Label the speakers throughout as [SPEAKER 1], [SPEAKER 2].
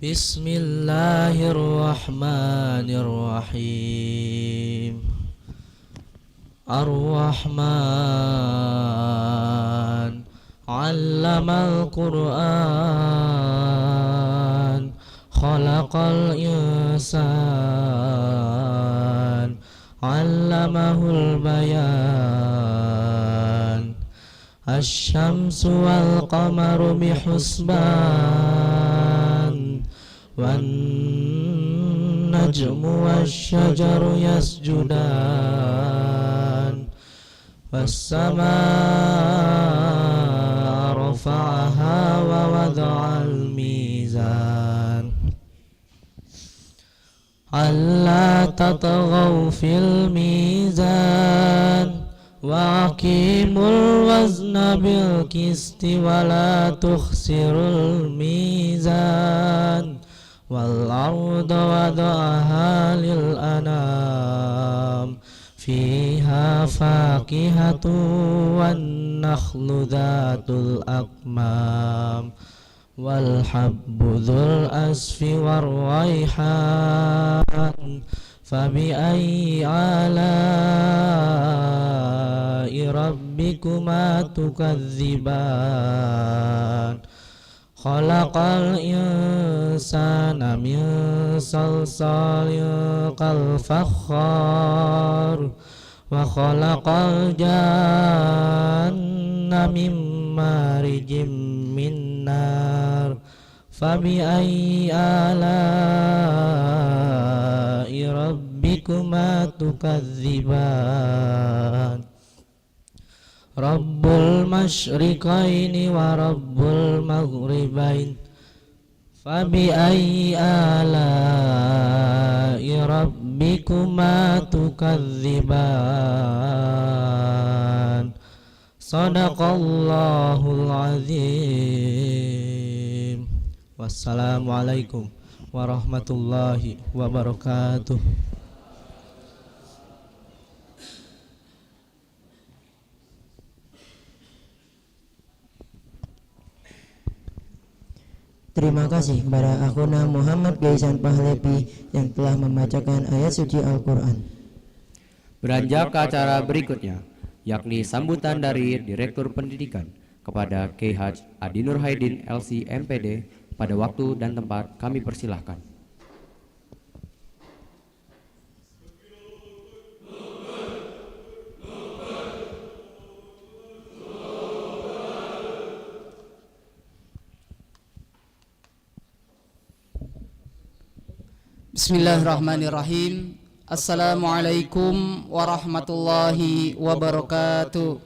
[SPEAKER 1] Bismillahirrahmanirrahim. Ar-Rahman 'allamal Qur'an, khalaqal insan, 'allamahul bayan. Asy-syamsu wal qamaru bihusban, wan najmu wasyajaru yasjudan, was-samaa'a rafa'aha wa wada'al mizan, alla tatghaw fil mizan, wa aqimul wazna bil qisti wa la tukhsirul mizan, wal arda wada'aha lil anam, fiha faqihatu wan nakhlu dhatul akmam, wal habbu dhul asfi war raihan, fabi ayyi ala'i rabbikuma tukadziban. Khalaqal insana min salsalin kal fakhar, wa khalaqal janna min marijim min nar, fabi ayyi ala'i rabbikuma tukadziban. Rabbul masyriqaini wa rabbul maghribain, fabi ayyi ala'i rabbikuma tukadziban. Shadaqallahul azim. Wassalamualaikum warahmatullahi wabarakatuh.
[SPEAKER 2] Terima kasih kepada akhuna Muhammad Gaisan Pahlepi yang telah membacakan ayat suci Al-Quran.
[SPEAKER 3] Beranjak ke acara berikutnya, yakni sambutan dari Direktur Pendidikan kepada K.H. Adi Nur Haidin LC MPD. Pada waktu dan tempat kami persilahkan.
[SPEAKER 4] Bismillahirrahmanirrahim. Assalamualaikum warahmatullahi wabarakatuh.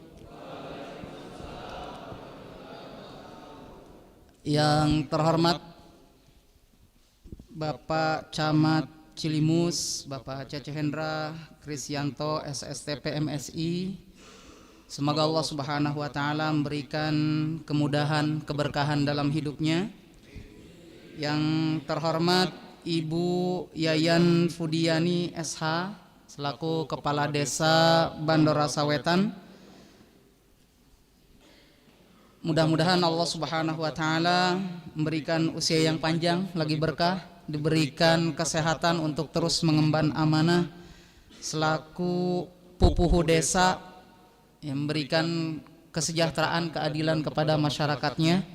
[SPEAKER 4] Yang terhormat Bapak Camat Cilimus, Bapak Cece Hendra Krisyanto SSTP MSI, semoga Allah Subhanahu wa taala memberikan kemudahan, keberkahan dalam hidupnya. Yang terhormat Ibu Yayan Fudiani SH selaku Kepala Desa Bandora Sawetan, mudah-mudahan Allah Subhanahu wa taala memberikan usia yang panjang lagi berkah, diberikan kesehatan untuk terus mengemban amanah selaku pupuhu desa, yang memberikan kesejahteraan, keadilan kepada masyarakatnya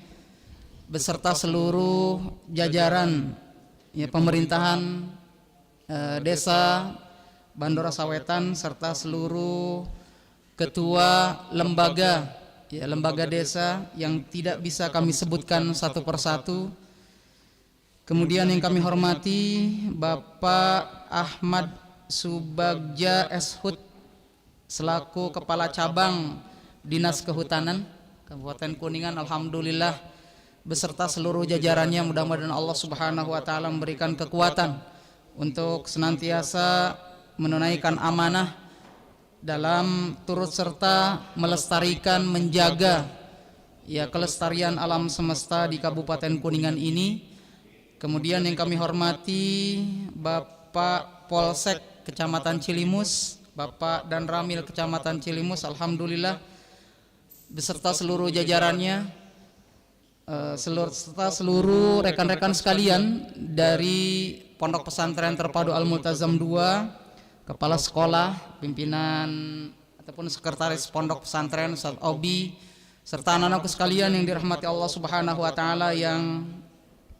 [SPEAKER 4] beserta seluruh jajaran pemerintahan desa Bandora Sawetan serta seluruh ketua lembaga lembaga desa yang tidak bisa kami sebutkan satu persatu. Kemudian yang kami hormati Bapak Ahmad Subagja Eshut selaku Kepala Cabang Dinas Kehutanan Kabupaten Kuningan, alhamdulillah beserta seluruh jajarannya, mudah-mudahan Allah Subhanahu wa taala memberikan kekuatan untuk senantiasa menunaikan amanah dalam turut serta melestarikan, menjaga kelestarian alam semesta di Kabupaten Kuningan ini. Kemudian yang kami hormati Bapak Polsek Kecamatan Cilimus, Bapak dan Ramil Kecamatan Cilimus, alhamdulillah beserta seluruh jajarannya. serta seluruh rekan-rekan sekalian dari Pondok Pesantren Terpadu Al-Multazam 2, kepala sekolah, pimpinan ataupun sekretaris Pondok Pesantren Ustaz Obi, serta anak-anakku sekalian yang dirahmati Allah Subhanahu wa taala yang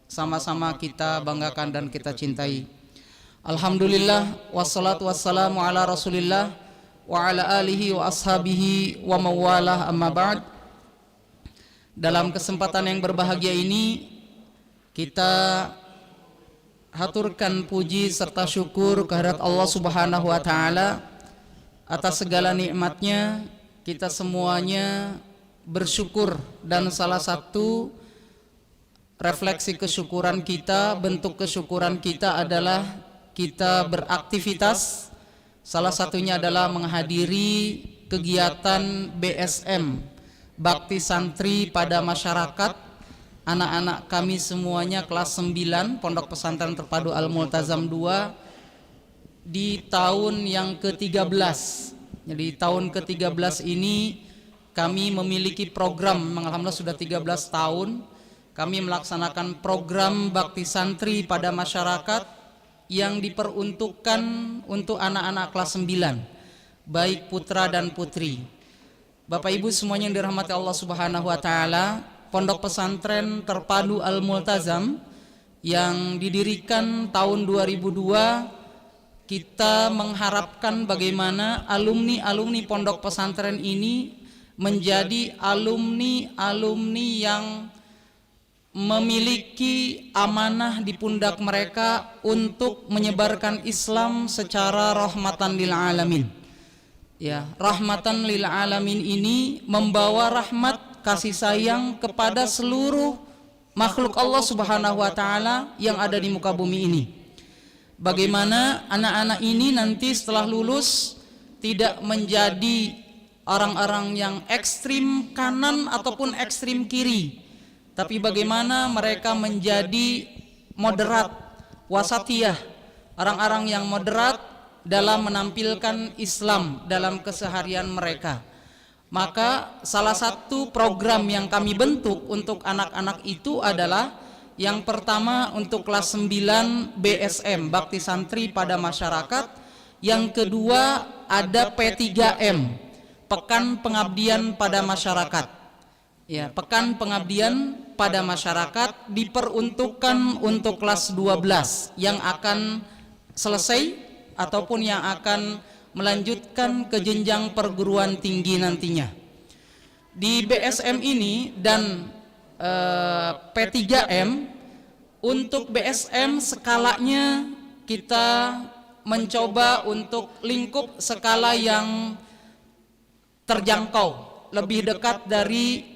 [SPEAKER 4] sama-sama kita banggakan dan kita cintai. Alhamdulillah wassalatu wassalamu ala Rasulillah wa ala alihi wa ashabihi wa mawalah, amma ba'd. Dalam kesempatan yang berbahagia ini kita haturkan puji serta syukur kehadirat Allah Subhanahu wa taala atas segala nikmatnya. Kita semuanya bersyukur, dan salah satu refleksi kesyukuran kita, bentuk kesyukuran kita adalah kita beraktivitas. Salah satunya adalah menghadiri kegiatan BSM, Bakti Santri pada Masyarakat. Anak-anak kami semuanya kelas 9 Pondok Pesantren Terpadu Al-Multazam 2 di tahun yang ke-13. Jadi tahun ke-13 ini kami memiliki program, alhamdulillah sudah 13 tahun kami melaksanakan program Bakti Santri pada Masyarakat yang diperuntukkan untuk anak-anak kelas 9, baik putra dan putri. Bapak Ibu semuanya yang dirahmati Allah Subhanahu wa taala, Pondok Pesantren Terpadu Al-Multazam yang didirikan tahun 2002, kita mengharapkan bagaimana alumni-alumni pondok pesantren ini menjadi alumni-alumni yang memiliki amanah di pundak mereka untuk menyebarkan Islam secara rahmatan lil alamin. Ya, rahmatan lil alamin ini membawa rahmat kasih sayang kepada seluruh makhluk Allah Subhanahu wa taala yang ada di muka bumi ini. Bagaimana anak-anak ini nanti setelah lulus tidak menjadi orang-orang yang ekstrim kanan ataupun ekstrim kiri, tapi bagaimana mereka menjadi moderat, wasatiyah, orang-orang yang moderat dalam menampilkan Islam dalam keseharian mereka. Maka salah satu program yang kami bentuk untuk anak-anak itu adalah yang pertama untuk kelas 9 BSM, Bakti Santri pada Masyarakat. Yang kedua ada P3M, Pekan Pengabdian pada Masyarakat. Ya, Pekan Pengabdian pada Masyarakat diperuntukkan untuk kelas 12 yang akan selesai ataupun yang akan melanjutkan ke jenjang perguruan tinggi nantinya. Di BSM ini dan P3M, untuk BSM skalanya kita mencoba untuk lingkup skala yang terjangkau, lebih dekat dari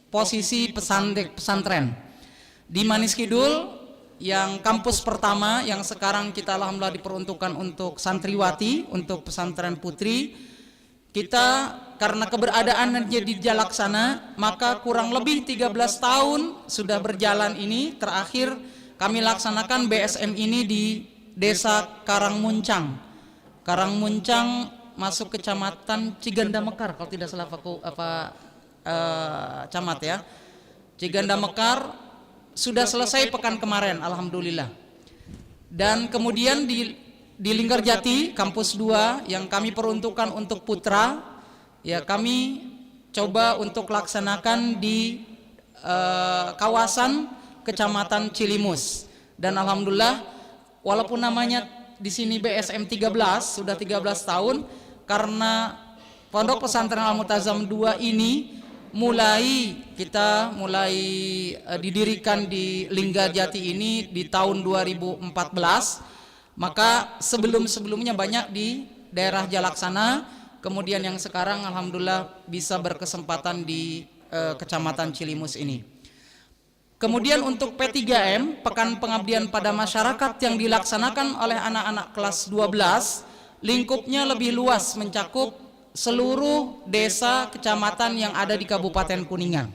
[SPEAKER 4] posisi pesantren. Di Manis Kidul yang kampus pertama yang sekarang kita alhamdulillah diperuntukkan untuk santriwati, untuk pesantren putri, kita karena keberadaan jadi Jalaksana, maka kurang lebih 13 tahun sudah berjalan ini. Terakhir kami laksanakan BSM ini di Desa Karangmuncang. Karangmuncang masuk kecamatan Ciganda Mekar kalau tidak salah camat ya. Ciganda Mekar sudah selesai pekan kemarin alhamdulillah. Dan kemudian di Linggarjati kampus 2 yang kami peruntukkan untuk putra, ya kami coba untuk laksanakan di kawasan Kecamatan Cilimus. Dan alhamdulillah walaupun namanya di sini BSM 13 sudah 13 tahun, karena Pondok Pesantren Al-Multazam 2 ini mulai didirikan di Linggarjati ini di tahun 2014. Maka sebelumnya banyak di daerah Jalaksana, kemudian yang sekarang alhamdulillah bisa berkesempatan di Kecamatan Cilimus ini. Kemudian untuk P3M, Pekan Pengabdian pada Masyarakat yang dilaksanakan oleh anak-anak kelas 12, lingkupnya lebih luas, mencakup seluruh desa kecamatan yang ada di Kabupaten Kuningan.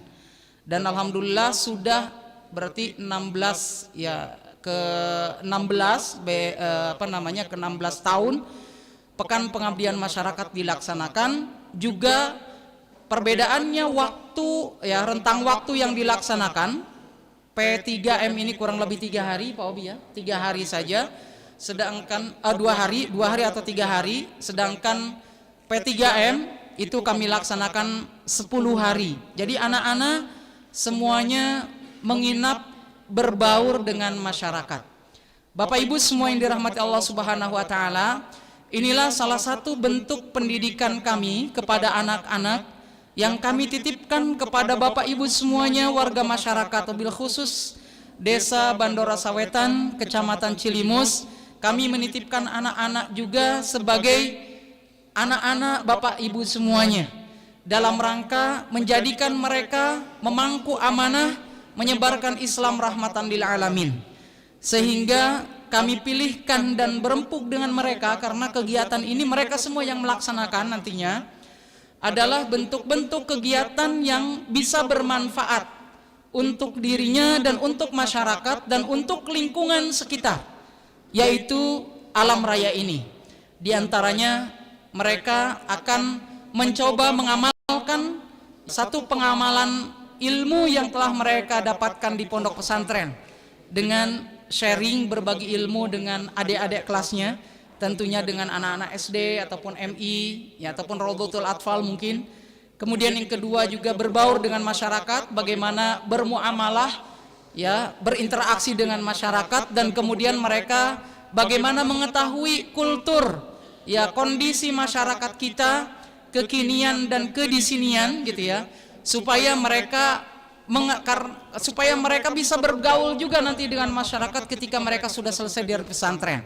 [SPEAKER 4] Dan alhamdulillah sudah berarti 16 ya ke-16 ke-16 tahun Pekan Pengabdian Masyarakat dilaksanakan. Juga perbedaannya waktu waktu ya, rentang waktu yang dilaksanakan P3M ini kurang lebih 3 hari Pak Obi ya, 3 hari saja, sedangkan 2 hari atau 3 hari, sedangkan P3M itu kami laksanakan 10 hari. Jadi anak-anak semuanya menginap berbaur dengan masyarakat. Bapak Ibu semua yang dirahmati Allah Subhanahu wa taala, inilah salah satu bentuk pendidikan kami kepada anak-anak yang kami titipkan kepada Bapak Ibu semuanya warga masyarakat, wabil khusus Desa Bandora Sawetan, Kecamatan Cilimus. Kami menitipkan anak-anak juga sebagai anak-anak Bapak Ibu semuanya, dalam rangka menjadikan mereka memangku amanah menyebarkan Islam rahmatan lil alamin. Sehingga kami pilihkan dan berempuk dengan mereka, karena kegiatan ini mereka semua yang melaksanakan nantinya adalah bentuk-bentuk kegiatan yang bisa bermanfaat untuk dirinya dan untuk masyarakat dan untuk lingkungan sekitar, yaitu alam raya ini. Di antaranya mereka akan mencoba mengamalkan satu pengamalan ilmu yang telah mereka dapatkan di pondok pesantren dengan sharing, berbagi ilmu dengan adik-adik kelasnya, tentunya dengan anak-anak SD ataupun MI ya, ataupun Raudhatul Atfal mungkin. Kemudian yang kedua juga berbaur dengan masyarakat, bagaimana bermuamalah ya, berinteraksi dengan masyarakat, dan kemudian mereka bagaimana mengetahui kultur ya, kondisi masyarakat kita, kekinian dan kedisinian gitu ya, supaya mereka bisa bergaul juga nanti dengan masyarakat ketika mereka sudah selesai dari pesantren,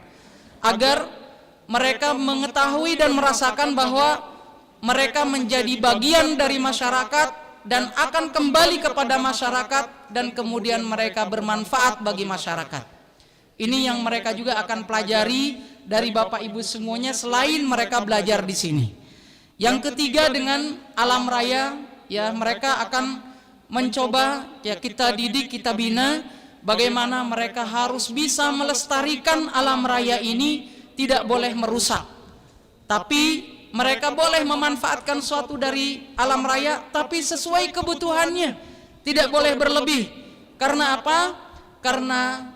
[SPEAKER 4] agar mereka mengetahui dan merasakan bahwa mereka menjadi bagian dari masyarakat dan akan kembali kepada masyarakat, dan kemudian mereka bermanfaat bagi masyarakat. Ini yang mereka juga akan pelajari dari Bapak Ibu semuanya selain mereka belajar di sini. Yang ketiga, dengan alam raya ya, mereka akan mencoba ya, kita didik, kita bina bagaimana mereka harus bisa melestarikan alam raya ini, tidak boleh merusak, tapi mereka boleh memanfaatkan suatu dari alam raya tapi sesuai kebutuhannya, tidak boleh berlebih. Karena apa? Karena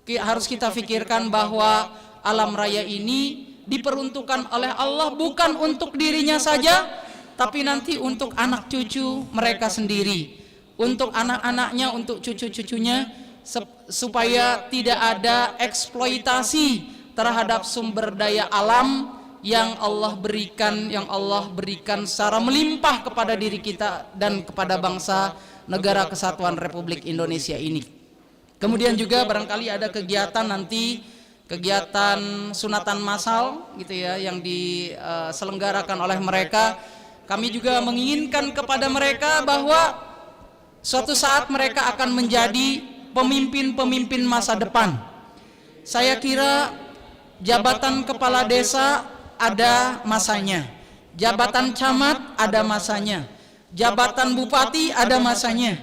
[SPEAKER 4] harus kita pikirkan bahwa alam raya ini diperuntukkan oleh Allah bukan untuk dirinya saja, tapi nanti untuk anak cucu mereka sendiri, untuk anak-anaknya, untuk cucu-cucunya, supaya tidak ada eksploitasi terhadap sumber daya alam yang Allah berikan secara melimpah kepada diri kita dan kepada bangsa negara kesatuan Republik Indonesia ini. Kemudian juga barangkali ada kegiatan nanti, kegiatan sunatan massal gitu ya, yang diselenggarakan oleh mereka. Kami juga menginginkan kepada mereka bahwa suatu saat mereka akan menjadi pemimpin-pemimpin masa depan. Saya kira jabatan kepala desa ada masanya, jabatan camat ada masanya, jabatan bupati ada masanya,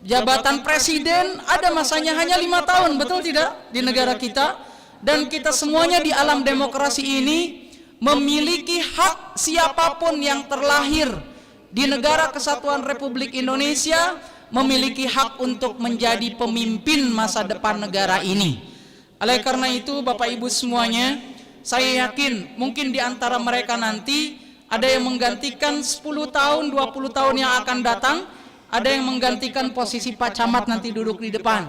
[SPEAKER 4] jabatan presiden ada masanya, hanya 5 tahun, betul tidak di negara kita? Dan kita semuanya di alam demokrasi ini memiliki hak, siapapun yang terlahir di negara kesatuan Republik Indonesia memiliki hak untuk menjadi pemimpin masa depan negara ini. Oleh karena itu Bapak Ibu semuanya, saya yakin mungkin di antara mereka nanti ada yang menggantikan 10 tahun, 20 tahun yang akan datang, ada yang menggantikan posisi Pak Camat nanti duduk di depan,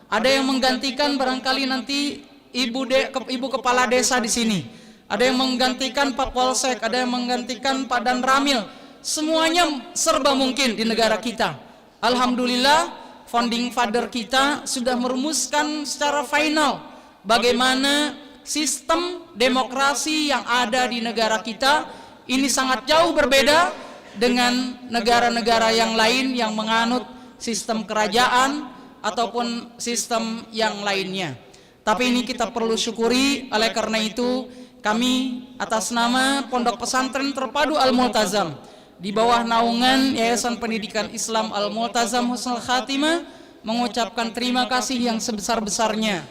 [SPEAKER 4] ada yang menggantikan barangkali nanti ibu kepala desa di sini, ada yang menggantikan Pak Polsek, ada yang menggantikan Pak Danramil. Semuanya serba mungkin di negara kita. Alhamdulillah, founding father kita sudah merumuskan secara final bagaimana sistem demokrasi yang ada di negara kita ini sangat jauh berbeda dengan negara-negara yang lain yang menganut sistem kerajaan ataupun sistem yang lainnya. Tapi ini kita perlu syukuri. Oleh karena itu kami atas nama Pondok Pesantren Terpadu Al-Multazam di bawah naungan Yayasan Pendidikan Islam Al-Multazam Husnul Khatimah mengucapkan terima kasih yang sebesar-besarnya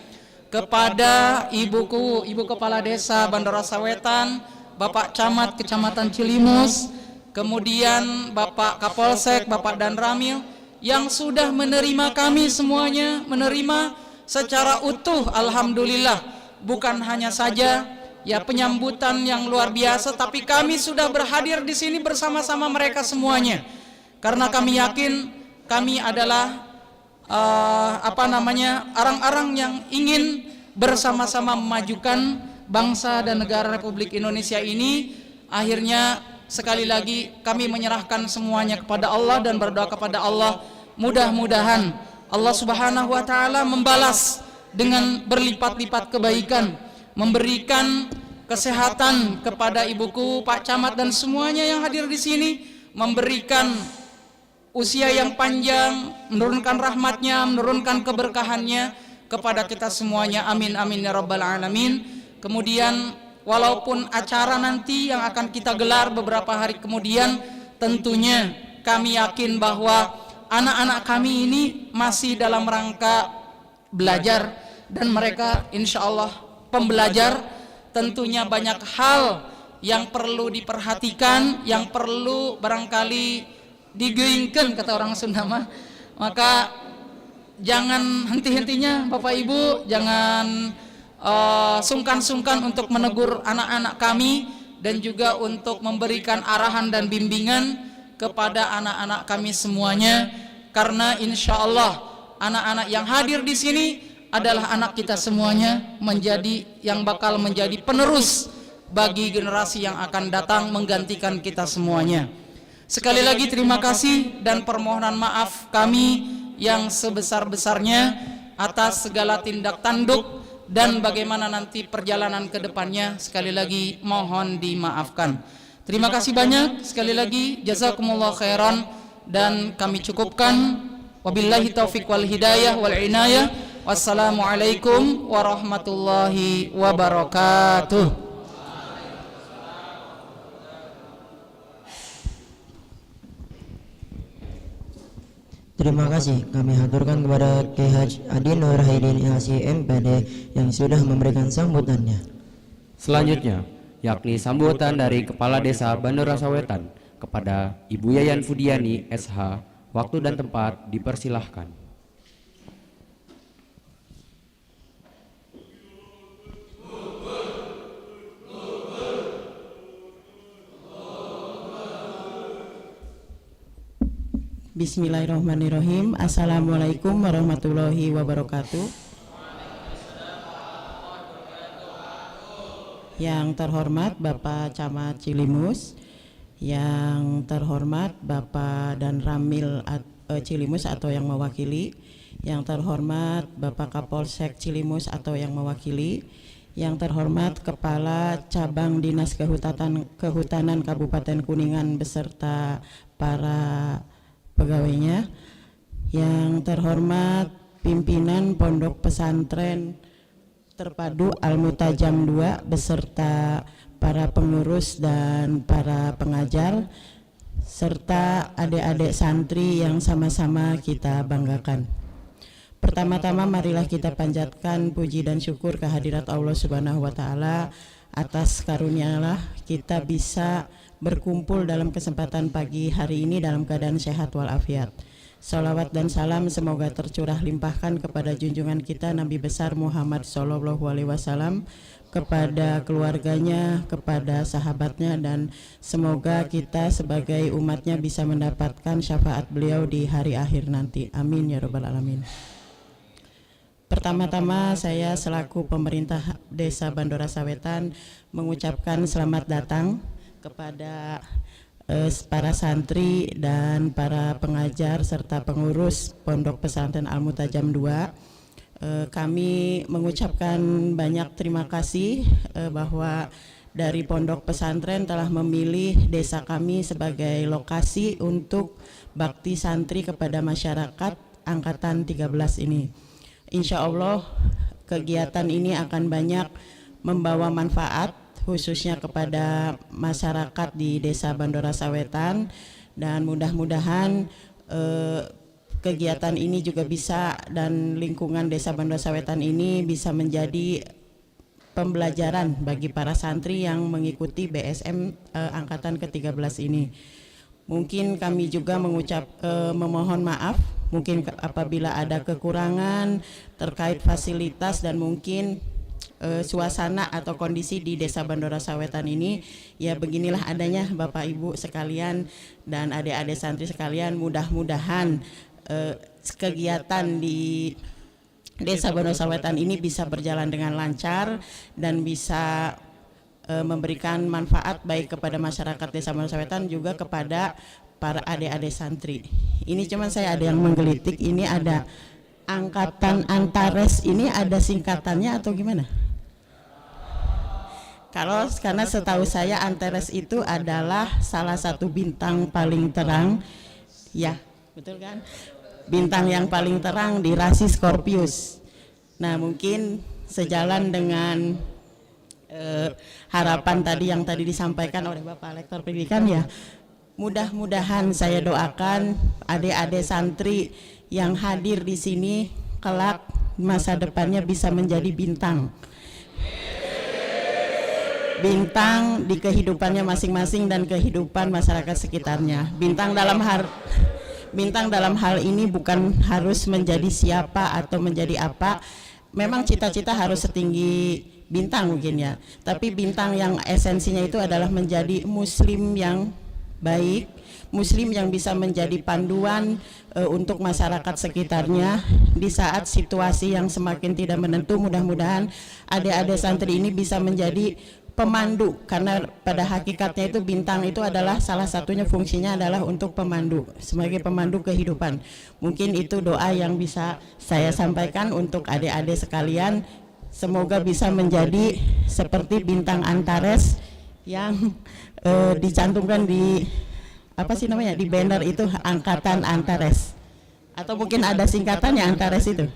[SPEAKER 4] kepada Ibu Kepala Desa Bandora Sawetan, Bapak Camat Kecamatan Cilimus, kemudian Bapak Kapolsek, Bapak Dan Ramil yang sudah menerima kami semuanya, menerima secara utuh. Alhamdulillah, bukan hanya saja ya penyambutan yang luar biasa, tapi kami sudah berhadir di sini bersama-sama mereka semuanya, karena kami yakin kami adalah orang-orang yang ingin bersama-sama memajukan bangsa dan negara Republik Indonesia ini. Akhirnya sekali lagi kami menyerahkan semuanya kepada Allah dan berdoa kepada Allah, mudah-mudahan Allah Subhanahu wa taala membalas dengan berlipat-lipat kebaikan, memberikan kesehatan kepada ibuku, Pak Camat dan semuanya yang hadir di sini, memberikan usia yang panjang, menurunkan rahmatnya, menurunkan keberkahannya kepada kita semuanya. Amin amin ya rabbal alamin. Kemudian walaupun acara nanti yang akan kita gelar beberapa hari kemudian, tentunya kami yakin bahwa anak-anak kami ini masih dalam rangka belajar, dan mereka insya Allah pembelajar. Tentunya banyak hal yang perlu diperhatikan, yang perlu barangkali digeingkan kata orang Sunda mah. Maka jangan henti-hentinya Bapak Ibu, jangan sungkan-sungkan untuk menegur anak-anak kami, dan juga untuk memberikan arahan dan bimbingan kepada anak-anak kami semuanya, karena insya Allah anak-anak yang hadir di sini adalah anak kita semuanya, menjadi yang bakal menjadi penerus bagi generasi yang akan datang menggantikan kita semuanya. Sekali lagi terima kasih dan permohonan maaf kami yang sebesar-besarnya atas segala tindak tanduk dan bagaimana nanti perjalanan ke depannya. Sekali lagi mohon dimaafkan. Terima kasih banyak sekali lagi, jazakumullah khairan, dan kami cukupkan. Wabillahi taufiq wal hidayah wal inayah. Wassalamualaikum warahmatullahi wabarakatuh.
[SPEAKER 2] Terima kasih kami haturkan kepada Kiai Haji Adinur Haidin LC MPD yang sudah memberikan sambutannya.
[SPEAKER 3] Selanjutnya, yakni sambutan dari Kepala Desa Bandara Sawetan kepada Ibu Yayan Fudiani SH. Waktu dan tempat dipersilahkan.
[SPEAKER 5] Bismillahirrahmanirrahim. Assalamualaikum warahmatullahi wabarakatuh. Yang terhormat Bapak Camat Cilimus, yang terhormat Bapak Dan Ramil Cilimus atau yang mewakili, yang terhormat Bapak Kapolsek Cilimus atau yang mewakili, yang terhormat Kepala Cabang Dinas Kehutanan Kabupaten Kuningan beserta para pegawainya, yang terhormat pimpinan Pondok Pesantren Terpadu Al-Mutajam 2 beserta para pengurus dan para pengajar, serta adik-adik santri yang sama-sama kita banggakan. Pertama-tama marilah kita panjatkan puji dan syukur kehadirat Allah Subhanahu wa taala atas karunialah kita bisa berkumpul dalam kesempatan pagi hari ini dalam keadaan sehat walafiat. Salawat dan salam semoga tercurah limpahkan kepada junjungan kita Nabi besar Muhammad Sallallahu Alaihi Wasallam, kepada keluarganya, kepada sahabatnya, dan semoga kita sebagai umatnya bisa mendapatkan syafaat beliau di hari akhir nanti. Amin ya rabbal alamin. Pertama-tama saya selaku pemerintah Desa Bandara Sawetan mengucapkan selamat datang kepada para santri dan para pengajar serta pengurus Pondok Pesantren Al-Mutajam 2. Kami mengucapkan banyak terima kasih bahwa dari Pondok Pesantren telah memilih desa kami sebagai lokasi untuk bakti santri kepada masyarakat angkatan 13 ini. Insya Allah kegiatan ini akan banyak membawa manfaat khususnya kepada masyarakat di Desa Bandara Sawetan, dan mudah-mudahan kegiatan ini juga bisa, dan lingkungan Desa Bandara Sawetan ini bisa menjadi pembelajaran bagi para santri yang mengikuti BSM angkatan ke-13 ini. Mungkin kami juga memohon maaf mungkin apabila ada kekurangan terkait fasilitas dan mungkin suasana atau kondisi di Desa Bandora Sawetan ini. Ya beginilah adanya Bapak Ibu sekalian dan adik-adik santri sekalian, mudah-mudahan kegiatan di Desa Bandora Sawetan ini bisa berjalan dengan lancar dan bisa memberikan manfaat baik kepada masyarakat Desa Bandora Sawetan juga kepada para adik-adik santri. Ini cuman saya ada yang menggelitik, ini ada angkatan Antares, ini ada singkatannya atau gimana? Karena setahu saya Antares itu adalah salah satu bintang paling terang, ya betul kan? Bintang yang paling terang di rasi Scorpius. Nah mungkin sejalan dengan harapan tadi yang tadi disampaikan oleh Bapak Lektor Pendidikan, ya mudah-mudahan saya doakan adik-adik santri yang hadir di sini kelak masa depannya bisa menjadi bintang di kehidupannya masing-masing dan kehidupan masyarakat sekitarnya. Bintang dalam hal ini bukan harus menjadi siapa atau menjadi apa. Memang cita-cita harus setinggi bintang mungkin ya. Tapi bintang yang esensinya itu adalah menjadi muslim yang baik, muslim yang bisa menjadi panduan untuk masyarakat sekitarnya di saat situasi yang semakin tidak menentu. Mudah-mudahan adik-adik santri ini bisa menjadi pemandu, karena pada hakikatnya itu bintang itu adalah salah satunya fungsinya adalah untuk pemandu, sebagai pemandu kehidupan. Mungkin itu doa yang bisa saya sampaikan untuk adik-adik sekalian, semoga bisa menjadi seperti bintang Antares yang dicantumkan di di banner itu, angkatan Antares, atau mungkin ada singkatannya Antares itu.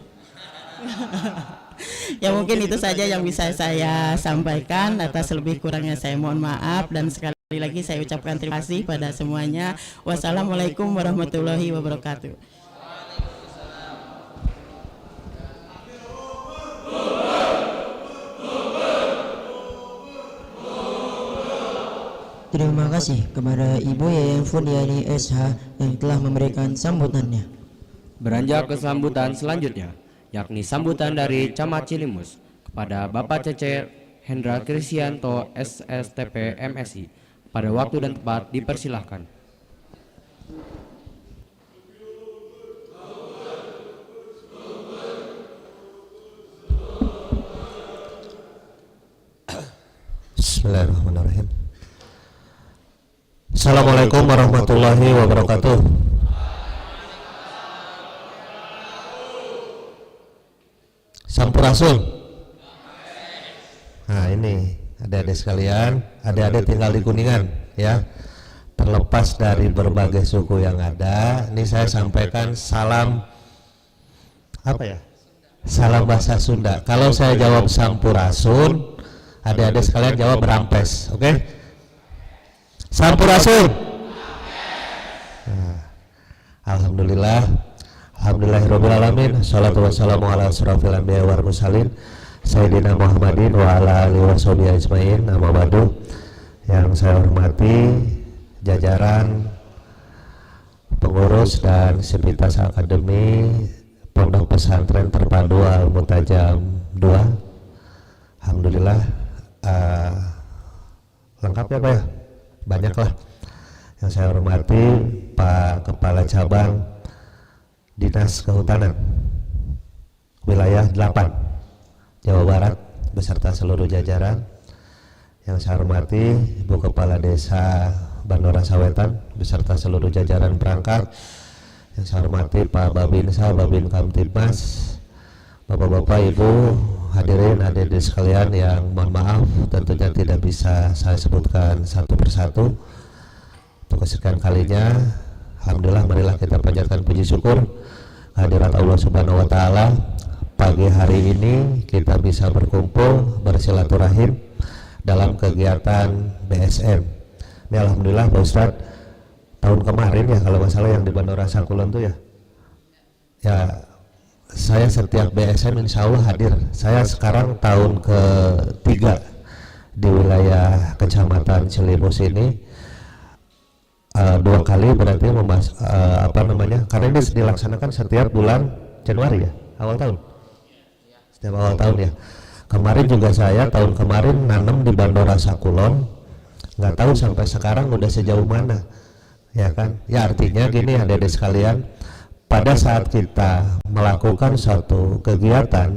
[SPEAKER 5] Ya mungkin itu saja yang bisa saya sampaikan. Atas lebih kurangnya saya mohon maaf, dan sekali lagi saya ucapkan terima kasih pada semuanya. Wassalamualaikum warahmatullahi wabarakatuh.
[SPEAKER 2] Terima kasih kepada Ibu Yayan Fundiani SH yang telah memberikan sambutannya.
[SPEAKER 3] Beranjak ke sambutan selanjutnya, yakni sambutan dari Camat Cilimus kepada Bapak Cece Hendra Krisyanto SSTP MSI. Pada waktu dan tempat dipersilahkan.
[SPEAKER 6] Bismillahirrahmanirrahim. Assalamualaikum warahmatullahi wabarakatuh. Sampurasun. Nah ini adik-adik sekalian, adik-adik tinggal di Kuningan ya. Terlepas dari berbagai suku yang ada, ini saya sampaikan salam salam bahasa Sunda. Kalau saya jawab Sampurasun, adik-adik sekalian jawab Rampes, oke? Sampurasun. Nah, alhamdulillah, alhamdulillahirobbilalamin. Sholatu wassalamu ala asrofil anbiya wal mursalin Sayyidina Muhammadin wa ala alihi washabihi ajmain. Amma ba'du. Yang saya hormati jajaran pengurus dan sivitas akademi Pondok Pesantren Terpadu Al-Mutajam 2. Alhamdulillah, lengkap ya Pak ya? Banyaklah. Yang saya hormati Pak Kepala Cabang Dinas Kehutanan Wilayah 8 Jawa Barat beserta seluruh jajaran. Yang saya hormati Ibu Kepala Desa Bandora Sawetan beserta seluruh jajaran perangkat. Yang saya hormati Pak Babinsa, Babin Kamtibmas, Bapak-bapak, Ibu, hadirin hadirin sekalian yang mohon maaf tentunya tidak bisa saya sebutkan satu persatu. Untuk kesekian kalinya, alhamdulillah marilah kita panjatkan puji syukur kehadirat Allah Subhanahu wa taala. Pagi hari ini kita bisa berkumpul bersilaturahim dalam kegiatan BSM. Ini alhamdulillah Pak Ustadz, tahun kemarin ya kalau nggak salah yang di Bandara Sakulon tuh ya saya setiap BSM insya Allah hadir. Saya sekarang tahun ke-3 di wilayah Kecamatan Cilimus ini. 2 kali berarti karena ini dilaksanakan setiap bulan Januari ya, awal tahun, setiap awal tahun ya. Kemarin juga saya tahun kemarin nanam di Bandora Sakulon, nggak tahu sampai sekarang udah sejauh mana, ya kan? Ya artinya gini adik-adik sekalian, pada saat kita melakukan suatu kegiatan,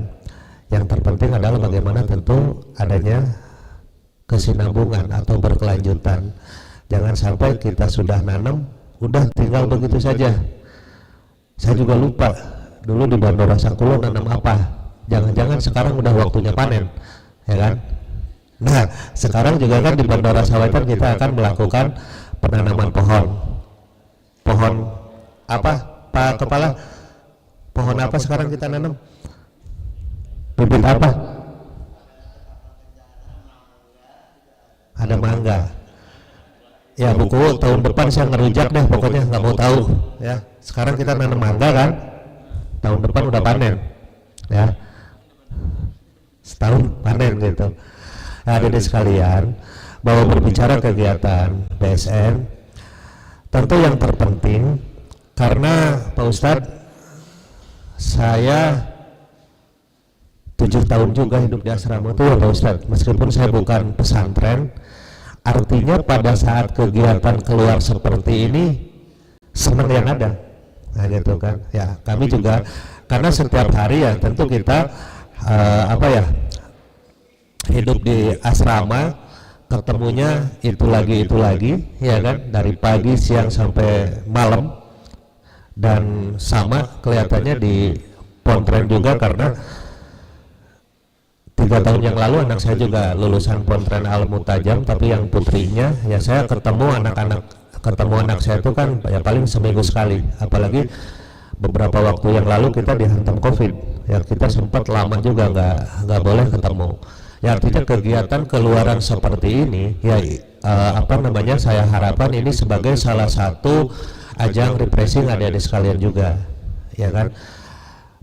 [SPEAKER 6] yang terpenting adalah bagaimana tentu adanya kesinambungan atau berkelanjutan. Jangan sampai kita sudah nanam, udah tinggal begitu saja. Saya juga lupa dulu di Bandora Sakulon nanam apa. Jangan-jangan sekarang udah waktunya panen, ya kan? Nah, sekarang juga kan di Bandora Sawetan kita akan melakukan penanaman pohon. Pohon apa, Pak Kepala? Pohon apa sekarang kita nanam? Bibit apa? Ada mangga. Ya buku tahun depan saya ngerujak deh, pokoknya nggak mau tahu. Ya, sekarang kita nanam mangga kan? Tahun depan udah panen, ya. Setahun panen gitu. Nah, adik-adik sekalian, bahwa berbicara kegiatan BSN, tentu yang terpenting karena Pak Ustadz, saya 7 tahun juga hidup di asrama itu ya Pak Ustadz, meskipun saya bukan pesantren, artinya pada saat kegiatan keluar seperti ini senang yang ada. Nah gitu kan, ya kami juga karena setiap hari ya tentu kita hidup di asrama, ketemunya itu lagi ya kan, dari pagi siang sampai malam, dan sama kelihatannya di Pontren juga karena 3 tahun yang lalu anak saya juga lulusan Pontren Al Mutajam, tapi yang putrinya ya saya ketemu anak saya itu kan ya paling seminggu sekali, apalagi beberapa waktu yang lalu kita dihantam COVID ya, kita sempat lama juga nggak boleh ketemu. Ya artinya kegiatan keluaran seperti ini ya saya harapkan ini sebagai salah satu ajang refreshing adik-adik sekalian juga, ya kan?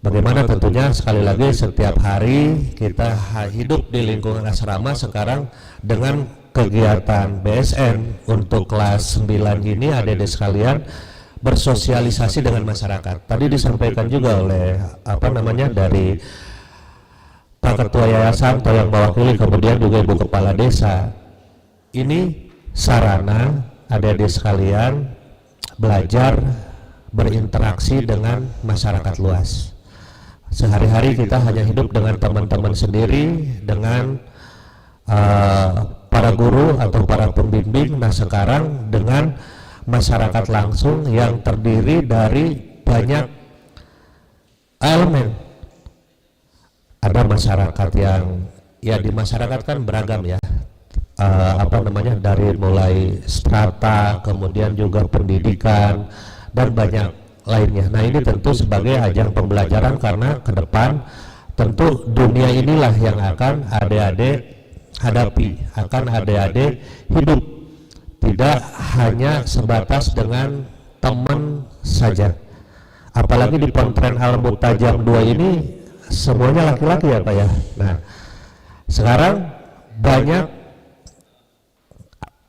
[SPEAKER 6] Bagaimana tentunya sekali lagi setiap hari kita hidup di lingkungan asrama sekarang dengan kegiatan BSN untuk kelas 9 ini adik-adik sekalian bersosialisasi dengan masyarakat. Tadi disampaikan juga oleh dari Pak Ketua Yayasan atau yang mewakili, kemudian juga Ibu Kepala Desa. Ini sarana adik-adik sekalian belajar berinteraksi dengan masyarakat luas. Sehari-hari kita hanya hidup dengan teman-teman sendiri, dengan para guru atau para pembimbing. Nah sekarang dengan masyarakat langsung yang terdiri dari banyak elemen. Ada masyarakat yang ya di masyarakat kan beragam ya, dari mulai strata, kemudian juga pendidikan dan banyak lainnya. Nah ini tentu sebagai ajang pembelajaran karena ke depan tentu dunia inilah yang akan adik-adik hadapi, akan adik-adik hidup, tidak hanya sebatas dengan teman saja. Apalagi di Pontren Al Mutajam 2 ini semuanya laki-laki ya Pak ya. Nah sekarang banyak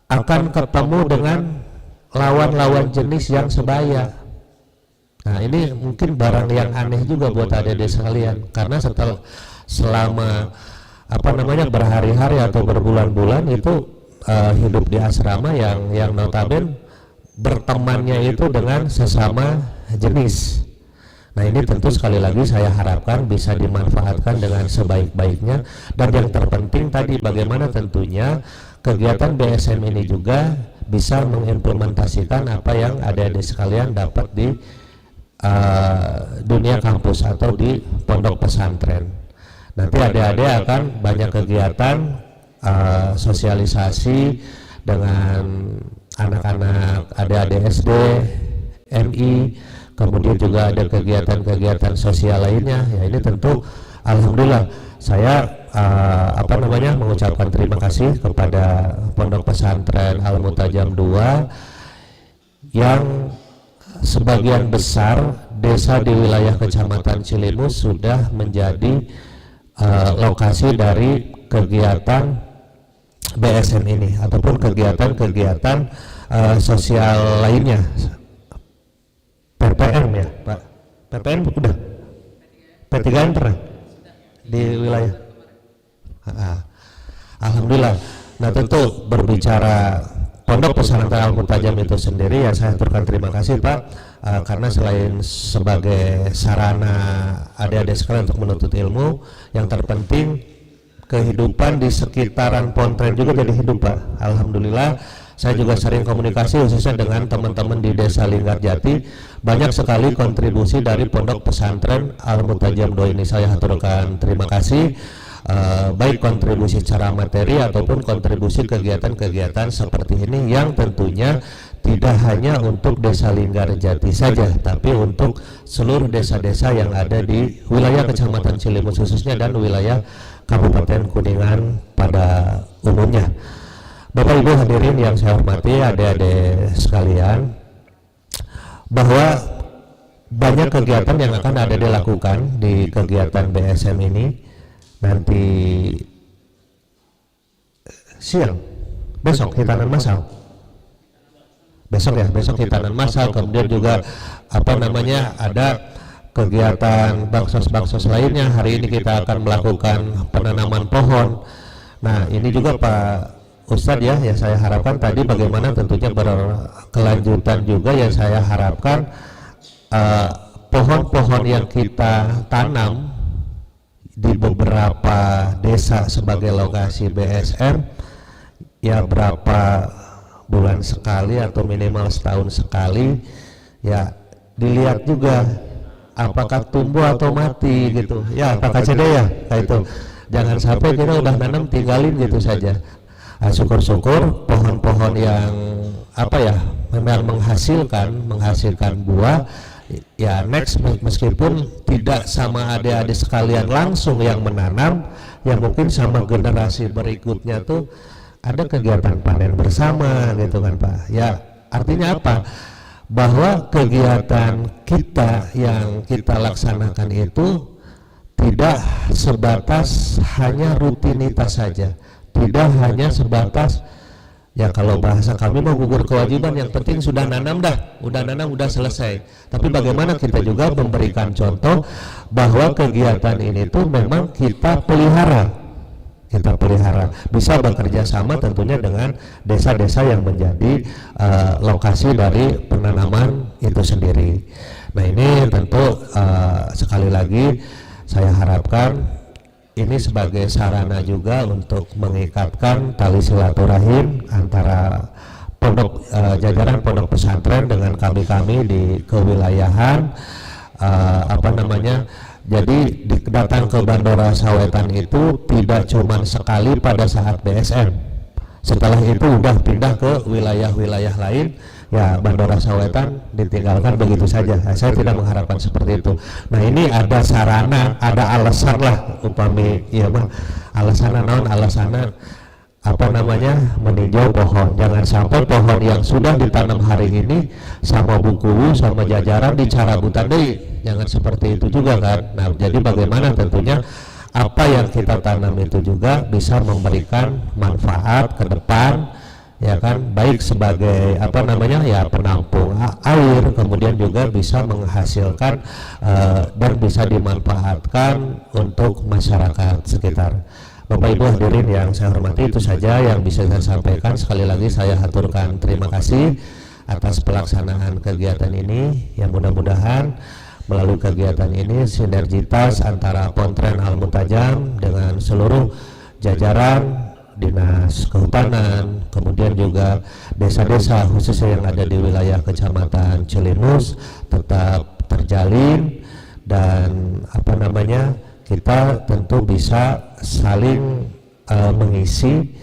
[SPEAKER 6] akan ketemu dengan lawan-lawan jenis yang sebaya. Nah ini mungkin barang yang aneh juga buat adik-adik sekalian, karena selama berhari-hari atau berbulan-bulan itu hidup di asrama yang notabene bertemannya itu dengan sesama jenis. Nah ini tentu sekali lagi saya harapkan bisa dimanfaatkan dengan sebaik-baiknya, dan yang terpenting tadi bagaimana tentunya kegiatan BSM ini juga bisa mengimplementasikan apa yang adik-adik sekalian dapat di dunia kampus atau di pondok pesantren. Nanti adik-adik akan banyak kegiatan sosialisasi dengan anak-anak adik-adik SD, MI, kemudian juga ada kegiatan-kegiatan sosial lainnya. Ya ini tentu alhamdulillah saya mengucapkan terima kasih kepada Pondok Pesantren Al Mutajam 2 yang sebagian besar desa di wilayah Kecamatan Cilimus sudah menjadi lokasi dari kegiatan BSN ini ataupun kegiatan-kegiatan sosial lainnya, PPN ya Pak, PPN udah, P3N pernah di wilayah. Alhamdulillah. Nah tentu berbicara Pondok Pesantren Al-Muntajam itu sendiri ya saya aturkan terima kasih Pak, karena selain sebagai sarana adik-adik sekalian untuk menuntut ilmu, yang terpenting kehidupan di sekitaran Pontren juga jadi hidup Pak. Alhamdulillah saya juga sering komunikasi khususnya dengan teman-teman di Desa Linggarjati, banyak sekali kontribusi dari Pondok Pesantren Al-Muntajam 2 ini. Saya aturkan terima kasih, baik kontribusi secara materi ataupun kontribusi kegiatan-kegiatan seperti ini yang tentunya tidak hanya untuk Desa Linggarjati saja, tapi untuk seluruh desa-desa yang ada di wilayah Kecamatan Cilimus khususnya dan wilayah Kabupaten Kuningan pada umumnya. Bapak Ibu hadirin yang saya hormati, adik-adik sekalian, bahwa banyak kegiatan yang akan ada dilakukan di kegiatan BSM ini nanti siang, besok hitanan massal, besok hitanan massal, kemudian juga ada kegiatan baksos-baksos lainnya. Hari ini kita akan melakukan penanaman pohon. Nah ini juga Pak Ustadz ya, yang saya harapkan tadi bagaimana tentunya berkelanjutan juga yang saya harapkan pohon-pohon yang kita tanam di beberapa desa sebagai lokasi BSM ya berapa bulan sekali atau minimal setahun sekali ya dilihat juga apakah tumbuh atau mati gitu ya, apakah cede ya kayak itu, jangan sampai kita udah nanam tinggalin gitu saja. Syukur-syukur pohon-pohon yang memang menghasilkan buah ya next, meskipun tidak sama adik-adik sekalian langsung yang menanam ya mungkin sama generasi berikutnya tuh ada kegiatan panen bersama gitu kan Pak ya. Artinya apa? Bahwa kegiatan kita yang kita laksanakan itu tidak sebatas hanya rutinitas saja, tidak hanya sebatas ya kalau bahasa kami mau gugur kewajiban, yang penting sudah nanam udah selesai. Tapi bagaimana kita juga memberikan contoh bahwa kegiatan ini tuh memang kita pelihara, bisa bekerja sama tentunya dengan desa-desa yang menjadi lokasi dari penanaman itu sendiri. Nah ini tentu sekali lagi saya harapkan ini sebagai sarana juga untuk mengikatkan tali silaturahim antara jajaran pondok pesantren dengan kami di kewilayahan. Jadi datang ke Bandara Sawetan itu tidak cuma sekali pada saat BSM, setelah itu udah pindah ke wilayah-wilayah lain ya, Bandara Sawetan ditinggalkan begitu saja. Saya tidak mengharapkan seperti itu. Nah ini ada sarana, ada alasan lah upami ya mah alasan meninjau pohon. Jangan sampai pohon yang sudah ditanam hari ini sama buku sama jajaran dicarabutan deh, jangan seperti itu juga kan. Nah jadi bagaimana tentunya apa yang kita tanam itu juga bisa memberikan manfaat ke depan ya kan, baik sebagai penampung air, kemudian juga bisa menghasilkan dan bisa dimanfaatkan untuk masyarakat sekitar. Bapak Ibu hadirin yang saya hormati, itu saja yang bisa saya sampaikan. Sekali lagi saya haturkan terima kasih atas pelaksanaan kegiatan ini, yang mudah-mudahan melalui kegiatan ini sinergitas antara Pontren Al-Muntajam dengan seluruh jajaran Dinas Kehutanan, kemudian juga desa-desa khususnya yang ada di wilayah Kecamatan Cilimus tetap terjalin, dan kita tentu bisa saling mengisi,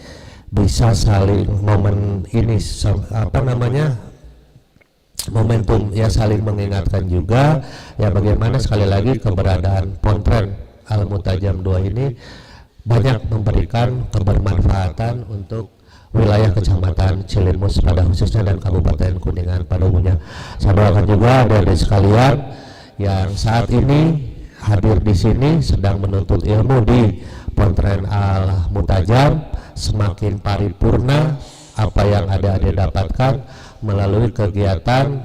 [SPEAKER 6] bisa saling momentum ya, saling mengingatkan juga ya bagaimana sekali lagi keberadaan Pontren Al-Muntajam 2 ini banyak memberikan kebermanfaatan untuk wilayah Kecamatan Cilimus pada khususnya dan Kabupaten Kuningan pada umumnya. Saya doakan juga adik-adik sekalian yang saat ini hadir di sini sedang menuntut ilmu di Pontren Al-Muntajam semakin paripurna apa yang adik-adik dapatkan, melalui kegiatan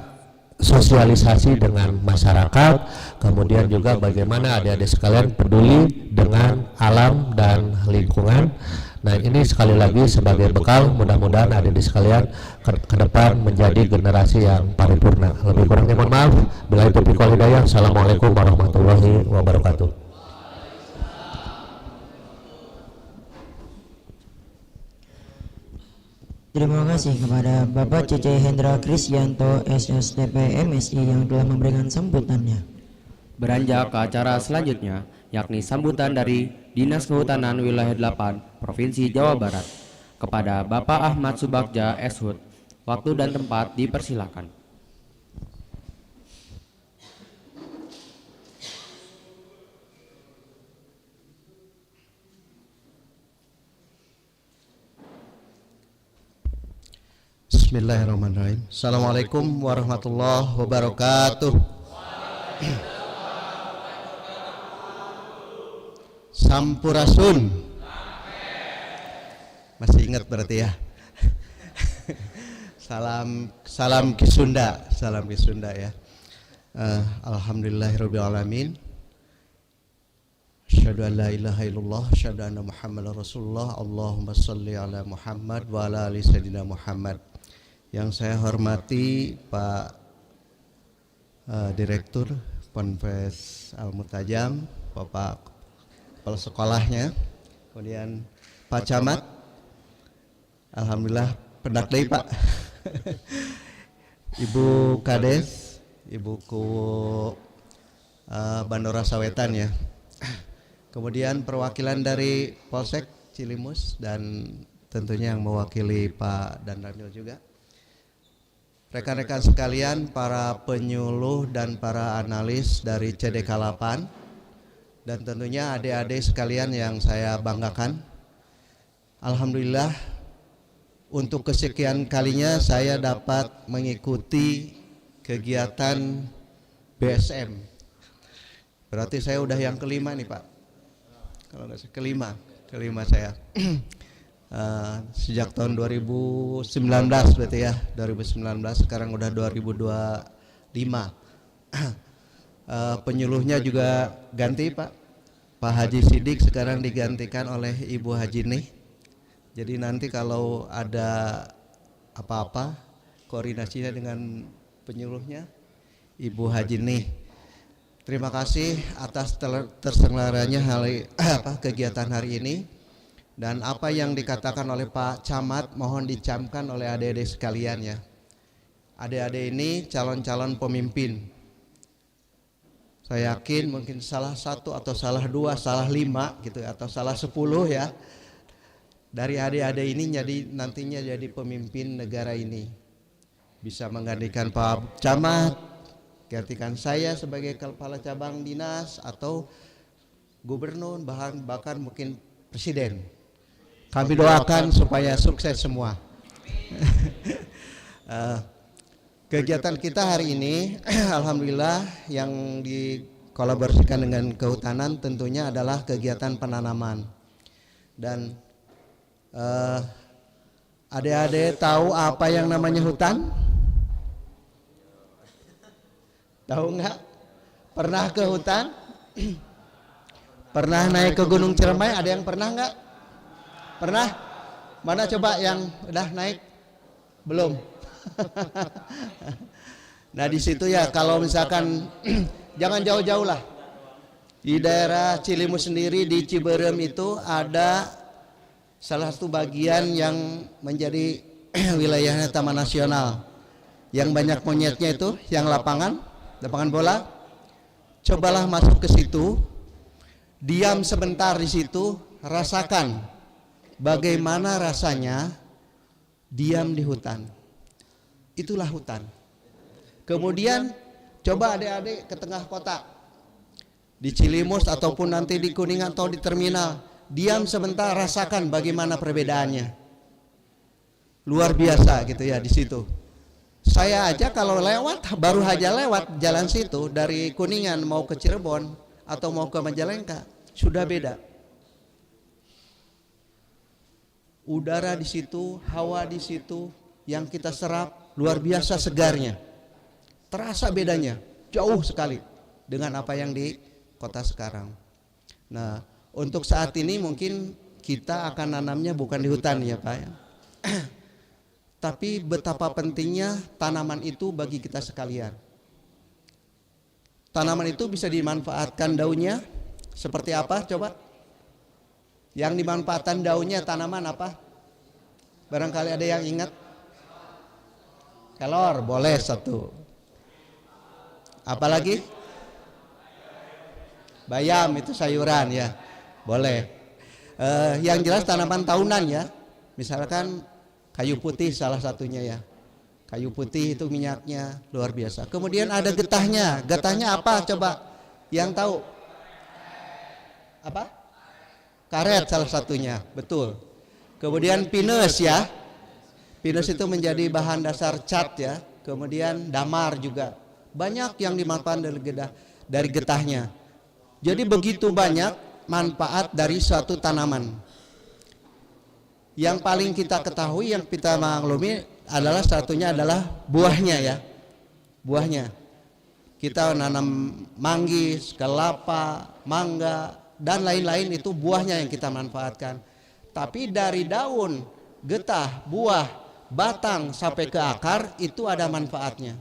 [SPEAKER 6] sosialisasi dengan masyarakat, kemudian juga bagaimana adik-adik sekalian peduli dengan alam dan lingkungan. Nah, ini sekali lagi sebagai bekal, mudah-mudahan adik-adik sekalian ke depan menjadi generasi yang paripurna. Lebih kurangnya mohon maaf. Billahi taufiq wal hidayah. Assalamualaikum warahmatullahi wabarakatuh.
[SPEAKER 2] Terima kasih kepada Bapak C.C. Hendra Krisyanto SSTP MSI yang telah memberikan sambutannya.
[SPEAKER 3] Beranjak ke acara selanjutnya, yakni sambutan dari Dinas Kehutanan Wilayah 8 Provinsi Jawa Barat kepada Bapak Ahmad Subagja Eshud. Waktu dan tempat dipersilakan.
[SPEAKER 7] Bismillahirrahmanirrahim. Assalamualaikum warahmatullahi wabarakatuh. Sampurasun. Masih ingat berarti ya. Salam Kisunda, salam Kisunda ya. Alhamdulillahirabbil alamin. Asyhadu an la ilaha illallah, asyhadu anna Muhammadar Rasulullah. Allahumma shalli ala Muhammad wa ala ali sayyidina Muhammad. Yang saya hormati Pak Direktur Ponpes Al-Mutajam, Bapak Kepala Sekolahnya, kemudian Pak Camat, alhamdulillah pendak deui Pak. Ibu Kades, Ibuku Bandora Sawetan ya. Kemudian perwakilan dari Polsek Cilimus dan tentunya yang mewakili Pak Dan Ramil juga. Rekan-rekan sekalian, para penyuluh dan para analis dari CDK 8 dan tentunya adik-adik sekalian yang saya banggakan. Alhamdulillah untuk kesekian kalinya saya dapat mengikuti kegiatan BSM. Berarti saya udah yang kelima nih Pak. Kalau nggak salah kelima saya. Sejak tahun 2019 berarti ya, 2019 sekarang udah 2025. Penyuluhnya juga ganti Pak Haji Sidik sekarang digantikan oleh Ibu Haji Nih. Jadi nanti kalau ada apa-apa koordinasinya dengan penyuluhnya Ibu Haji Nih. Terima kasih atas terselenggaranya kegiatan hari ini. Dan apa yang dikatakan oleh Pak Camat mohon dicamkan oleh adik-adik sekalian ya. Adik-adik ini calon-calon pemimpin. Saya yakin mungkin salah satu atau salah dua, salah lima gitu atau salah 10 ya. Dari adik-adik ini jadi nantinya jadi pemimpin negara ini. Bisa menggantikan Pak Camat, gantikan saya sebagai kepala cabang dinas atau gubernur bahkan mungkin presiden. Kami doakan supaya sukses semua. Kegiatan kita hari ini, alhamdulillah yang dikolaborasikan dengan kehutanan tentunya adalah kegiatan penanaman. Dan adik-adik tahu apa yang namanya hutan? Tahu nggak? Pernah ke hutan? Pernah naik ke Gunung Ciremai? Ada yang pernah nggak? Pernah? Mana coba yang udah naik? Belum. Nah di situ ya kalau misalkan jangan jauh-jauh lah. Di daerah Cilimus sendiri di Ciberem itu ada salah satu bagian yang menjadi wilayahnya Taman Nasional. Yang banyak monyetnya itu yang lapangan bola. Cobalah masuk ke situ, diam sebentar di situ, rasakan bagaimana rasanya diam di hutan. Itulah hutan. Kemudian coba adik-adik ke tengah kota, di Cilimus ataupun nanti di Kuningan atau di terminal, diam sebentar, rasakan bagaimana perbedaannya. Luar biasa gitu ya di situ. Saya aja kalau lewat, baru aja lewat jalan situ dari Kuningan mau ke Cirebon atau mau ke Majalengka, sudah beda. Udara di situ, hawa di situ yang kita serap luar biasa segarnya. Terasa bedanya, jauh sekali dengan apa yang di kota sekarang. Nah, untuk saat ini mungkin kita akan nanamnya bukan di hutan ya Pak ya. Tapi betapa pentingnya tanaman itu bagi kita sekalian. Tanaman itu bisa dimanfaatkan daunnya seperti apa coba? Yang dimanfaatkan daunnya tanaman apa? Barangkali ada yang ingat? Kelor, boleh satu. Apalagi? Bayam itu sayuran ya, boleh. Yang jelas tanaman tahunan ya. Misalkan kayu putih salah satunya ya. Kayu putih itu minyaknya luar biasa. Kemudian ada getahnya. Getahnya apa coba? Yang tahu? Apa? Karet salah satunya, betul. Kemudian pinus ya. Pinus itu menjadi bahan dasar cat ya. Kemudian damar juga. Banyak yang dimanfaatkan dari getahnya. Jadi begitu banyak manfaat dari suatu tanaman. Yang paling kita ketahui, yang kita maklumi adalah satunya adalah buahnya ya. Buahnya. Kita nanam manggis, kelapa, mangga, dan lain-lain itu buahnya yang kita manfaatkan. Tapi dari daun, getah, buah, batang sampai ke akar itu ada manfaatnya.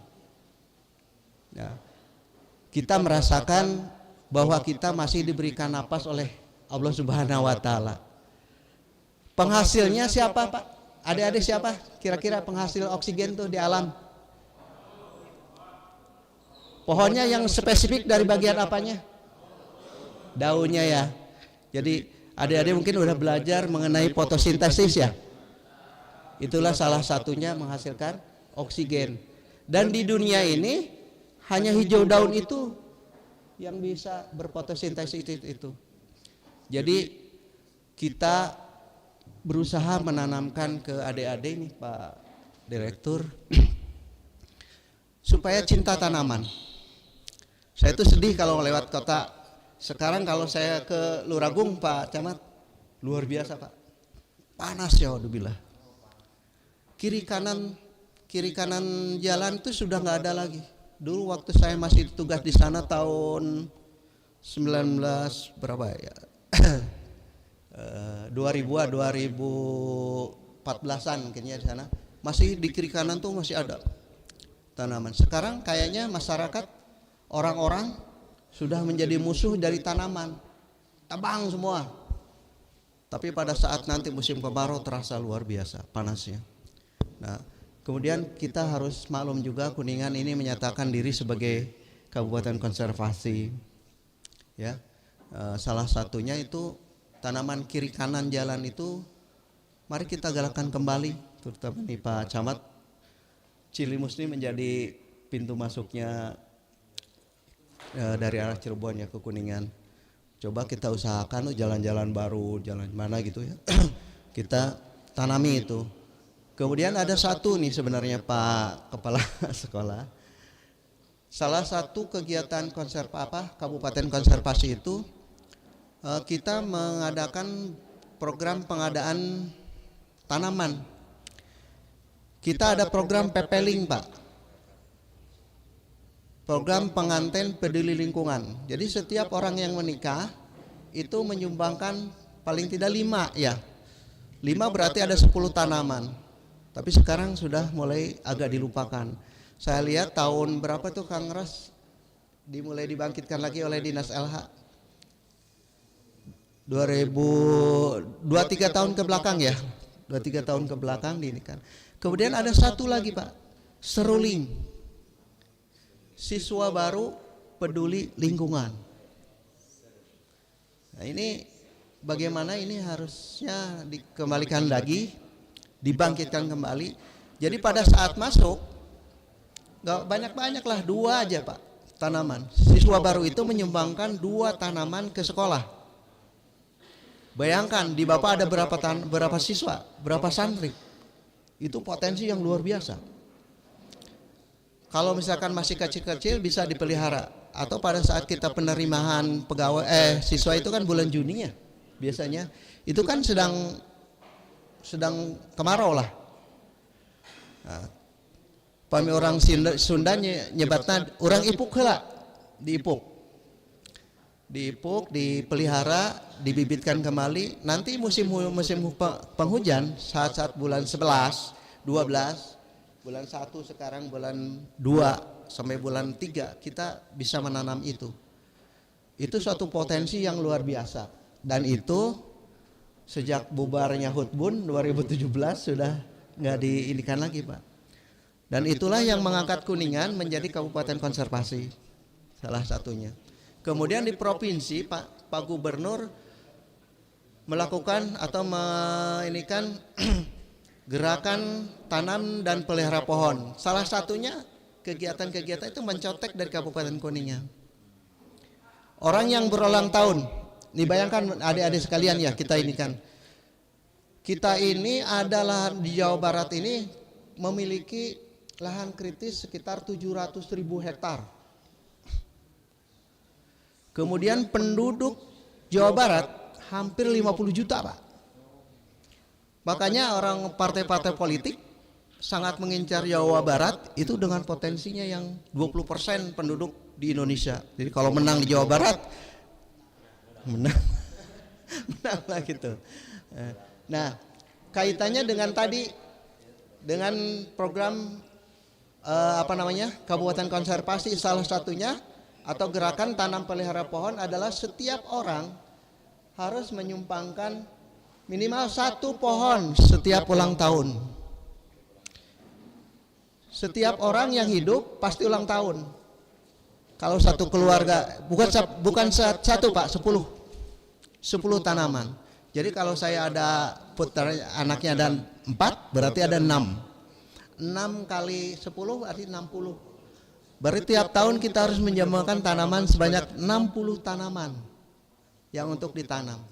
[SPEAKER 7] Ya. Kita merasakan bahwa kita masih diberikan napas oleh Allah Subhanahu wa taala. Penghasilnya siapa, Pak? Adik-adik siapa? Kira-kira penghasil oksigen tuh di alam? Pohonnya yang spesifik dari bagian apanya? Daunnya ya. Jadi adik-adik mungkin udah belajar mengenai fotosintesis ya. Itulah salah satunya menghasilkan oksigen. Dan di dunia ini hanya hijau daun itu yang bisa berfotosintesis itu. Jadi kita berusaha menanamkan ke adik-adik nih Pak Direktur supaya cinta tanaman. Saya itu sedih kalau lewat kota. Sekarang kalau saya ke Luragung Pak Camat, luar biasa Pak. Panas ya wadubillah. Kiri kanan jalan itu sudah nggak ada lagi. Dulu waktu saya masih tugas di sana tahun 19 berapa ya? 2014-an mungkinnya di sana. Masih di kiri kanan tuh masih ada tanaman. Sekarang kayaknya masyarakat orang-orang sudah menjadi musuh dari tanaman. Tebang semua. Tapi pada saat nanti musim kemarau terasa luar biasa panasnya. Nah, kemudian kita harus maklum juga Kuningan ini menyatakan diri sebagai kabupaten konservasi. Ya. Salah satunya itu tanaman kiri kanan jalan itu mari kita galakkan kembali, terutama nih Pak Camat. Cilimus ini menjadi pintu masuknya dari arah Cirebon ya ke Kuningan. Coba kita usahakan jalan-jalan baru, jalan mana gitu ya. Kita tanami itu. Kemudian ada satu nih sebenarnya Pak Kepala Sekolah. Salah satu kegiatan Kabupaten Konservasi itu kita mengadakan program pengadaan tanaman. Kita ada program pepeling Pak. Program pengantin peduli lingkungan. Jadi setiap orang yang menikah itu menyumbangkan paling tidak 5 ya. 5 berarti ada 10 tanaman. Tapi sekarang sudah mulai agak dilupakan. Saya lihat tahun berapa tuh Kang Ras dimulai dibangkitkan lagi oleh Dinas LH. 2-3 tahun ke belakang ya. 2-3 tahun ke belakang ini kan. Kemudian ada satu lagi Pak, seruling. Siswa baru peduli lingkungan. Nah ini bagaimana ini harusnya dikembalikan lagi, dibangkitkan kembali. Jadi pada saat masuk, gak banyak-banyak lah, 2 aja Pak tanaman. Siswa baru itu menyumbangkan 2 tanaman ke sekolah. Bayangkan di Bapak ada berapa siswa, berapa santri. Itu potensi yang luar biasa. Kalau misalkan masih kecil-kecil bisa dipelihara. Atau pada saat kita penerimaan pegawai siswa itu kan bulan Juni ya biasanya. Itu kan sedang kemarau lah. Nah, Pami orang Sunda nyebatna orang ipuk heula, diipuk. Diipuk, dipelihara, dibibitkan kembali. Nanti musim penghujan saat bulan 11, 12, bulan 1 sekarang bulan 2 sampai bulan 3 kita bisa menanam itu. Itu suatu potensi yang luar biasa. Dan itu sejak bubarnya Hutbun 2017 sudah nggak diinikan lagi, Pak. Dan itulah yang mengangkat Kuningan menjadi kabupaten konservasi salah satunya. Kemudian di provinsi Pak Gubernur melakukan atau meinikan gerakan tanam dan pelihara pohon. Salah satunya kegiatan-kegiatan itu mencontek dari Kabupaten Kuningan. Orang yang berulang tahun, dibayangkan adik-adik sekalian ya, kita ini kan. Kita ini adalah di Jawa Barat ini memiliki lahan kritis sekitar 700.000 hektar. Kemudian penduduk Jawa Barat hampir 50 juta, Pak. Makanya orang partai-partai politik sangat mengincar Jawa Barat itu dengan potensinya yang 20% penduduk di Indonesia. Jadi kalau menang di Jawa Barat, menang lah gitu. Nah, kaitannya dengan tadi, dengan program Kabupaten Konservasi, salah satunya atau gerakan tanam pelihara pohon adalah setiap orang harus menyumbangkan minimal 1 pohon setiap ulang tahun. Setiap orang yang hidup pasti ulang tahun. Kalau satu keluarga, bukan satu Pak, 10 tanaman. Jadi kalau saya ada putra anaknya ada 4, berarti ada 6. 6 kali 10 berarti 60. Berarti tiap tahun kita harus menjamurkan tanaman sebanyak 60 tanaman yang untuk ditanam.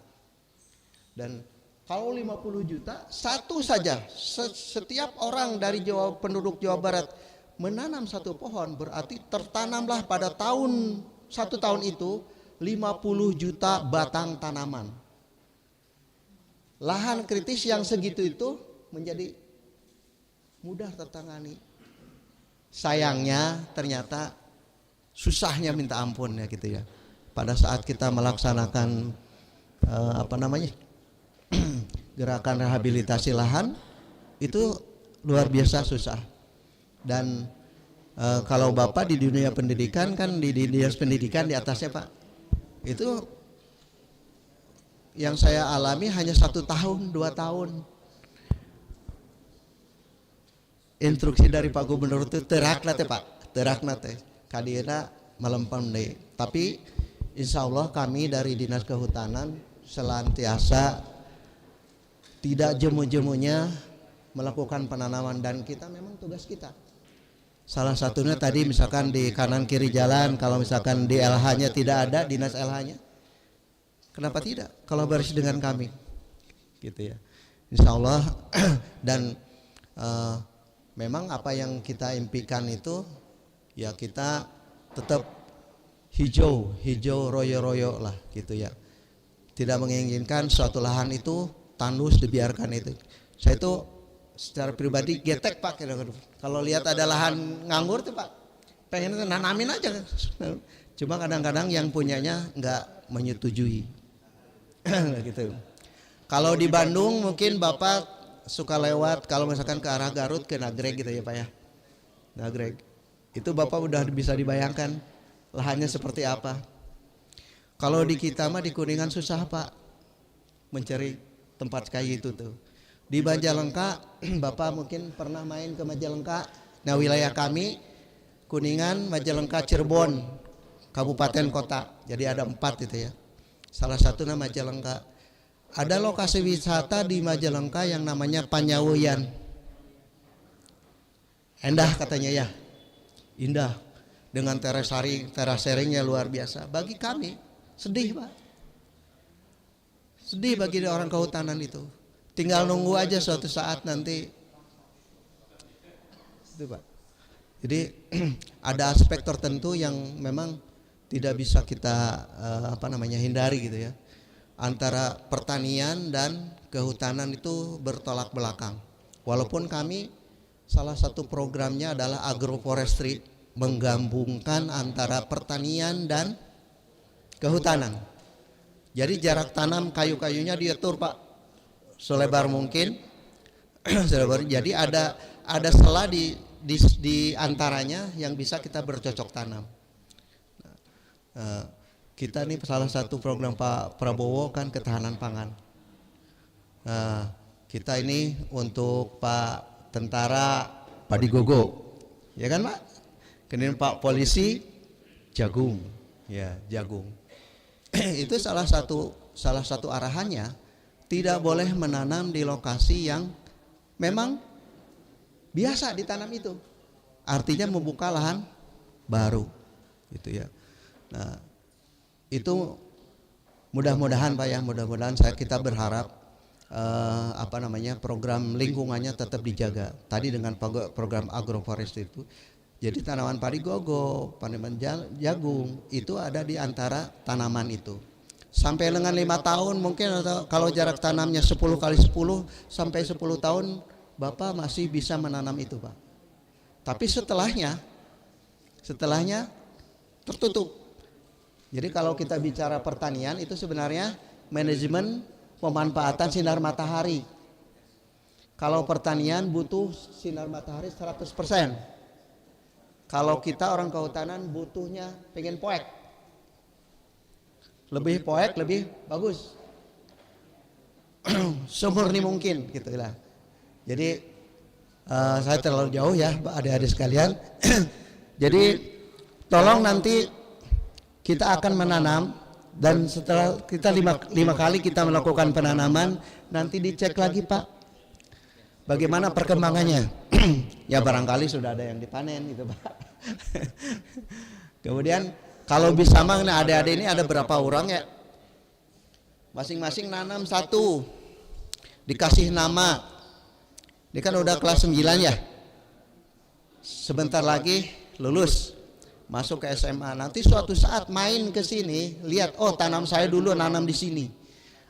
[SPEAKER 7] Dan kalau 50 juta, satu saja, setiap orang dari penduduk Jawa Barat menanam 1 pohon, berarti tertanamlah pada satu tahun itu 50 juta batang tanaman. Lahan kritis yang segitu itu menjadi mudah tertangani. Sayangnya ternyata susahnya minta ampun ya gitu ya. Pada saat kita melaksanakan gerakan rehabilitasi lahan itu luar biasa susah. Dan kalau Bapak di dunia pendidikan kan di dinas pendidikan di atasnya Pak, itu yang saya alami hanya 1 tahun 2 tahun. Instruksi dari Pak Gubernur itu terakna teh Pak, terakna teh kadina melempem deui. Tapi insya Allah kami dari Dinas Kehutanan senantiasa tidak jemu-jemunya melakukan penanaman, dan kita memang tugas kita. Salah satunya tadi misalkan di kanan kiri jalan, kalau misalkan di LH-nya tidak ada dinas LH-nya, kenapa tidak? Kalau bersih dengan kami, gitu ya. Insya Allah dan memang apa yang kita impikan itu ya kita tetap hijau royo-royo lah gitu ya. Tidak menginginkan suatu lahan itu tandus dibiarkan itu. Saya itu secara pribadi getek Pak, kalau lihat ada lahan nganggur tuh Pak, pengen nanamin aja. Cuma kadang-kadang yang punyanya nggak menyetujui. Gitu. Kalau di Bandung mungkin Bapak suka lewat kalau misalkan ke arah Garut ke Nagreg gitu ya Pak ya. Nagreg. Itu Bapak udah bisa dibayangkan lahannya seperti apa. Kalau di kita mah di Kuningan susah Pak mencari tempat kayak itu tuh. Di Majalengka Bapak mungkin pernah main ke Majalengka. Nah, wilayah kami Kuningan, Majalengka, Cirebon, kabupaten kota. Jadi ada 4 itu ya. Salah satunya Majalengka. Ada lokasi wisata di Majalengka yang namanya Panyawian. Indah katanya ya. Indah. Dengan terasering-nya luar biasa. Bagi kami sedih Pak. Sedih bagi orang kehutanan itu. Tinggal nunggu aja suatu saat nanti. Itu Pak. Jadi ada aspek tertentu yang memang tidak bisa kita hindari gitu ya. Antara pertanian dan kehutanan itu bertolak belakang. Walaupun kami salah satu programnya adalah agroforestry, menggabungkan antara pertanian dan kehutanan. Jadi jarak tanam kayu-kayunya diatur Pak selebar mungkin. Jadi ada sela di antaranya yang bisa kita bercocok tanam. Kita ini salah satu program Pak Prabowo kan ketahanan pangan. Kita ini untuk Pak Tentara padi gogo, ya kan Pak? Kemudian Pak Polisi jagung, ya jagung. Itu salah satu arahannya, tidak boleh menanam di lokasi yang memang biasa ditanam itu. Artinya membuka lahan baru, gitu ya. Nah, itu mudah-mudahan Pak ya, mudah-mudahan kita berharap program lingkungannya tetap dijaga. Tadi dengan program agroforestry itu, jadi tanaman padi gogo, tanaman jagung itu ada di antara tanaman itu. Sampai dengan 5 tahun mungkin, atau kalau jarak tanamnya 10 kali 10 sampai 10 tahun Bapak masih bisa menanam itu Pak. Tapi setelahnya tertutup. Jadi kalau kita bicara pertanian itu sebenarnya manajemen pemanfaatan sinar matahari. Kalau pertanian butuh sinar matahari 100%. Kalau kita orang kehutanan butuhnya pengen poek. Lebih poek, lebih bagus. Semurni mungkin gitu lah. Jadi saya terlalu jauh ya adik-adik sekalian. Jadi tolong nanti kita akan menanam, dan setelah kita lima kali kita melakukan penanaman, nanti dicek lagi Pak bagaimana perkembangannya. Ya barangkali sudah ada yang dipanen gitu Pak. Kemudian kalau bisa nah adik-adik ini ada berapa orang ya, masing-masing nanam satu, dikasih nama. Ini kan udah kelas 9 ya, sebentar lagi lulus masuk ke SMA. Nanti suatu saat main ke sini, lihat oh tanam saya dulu nanam di sini,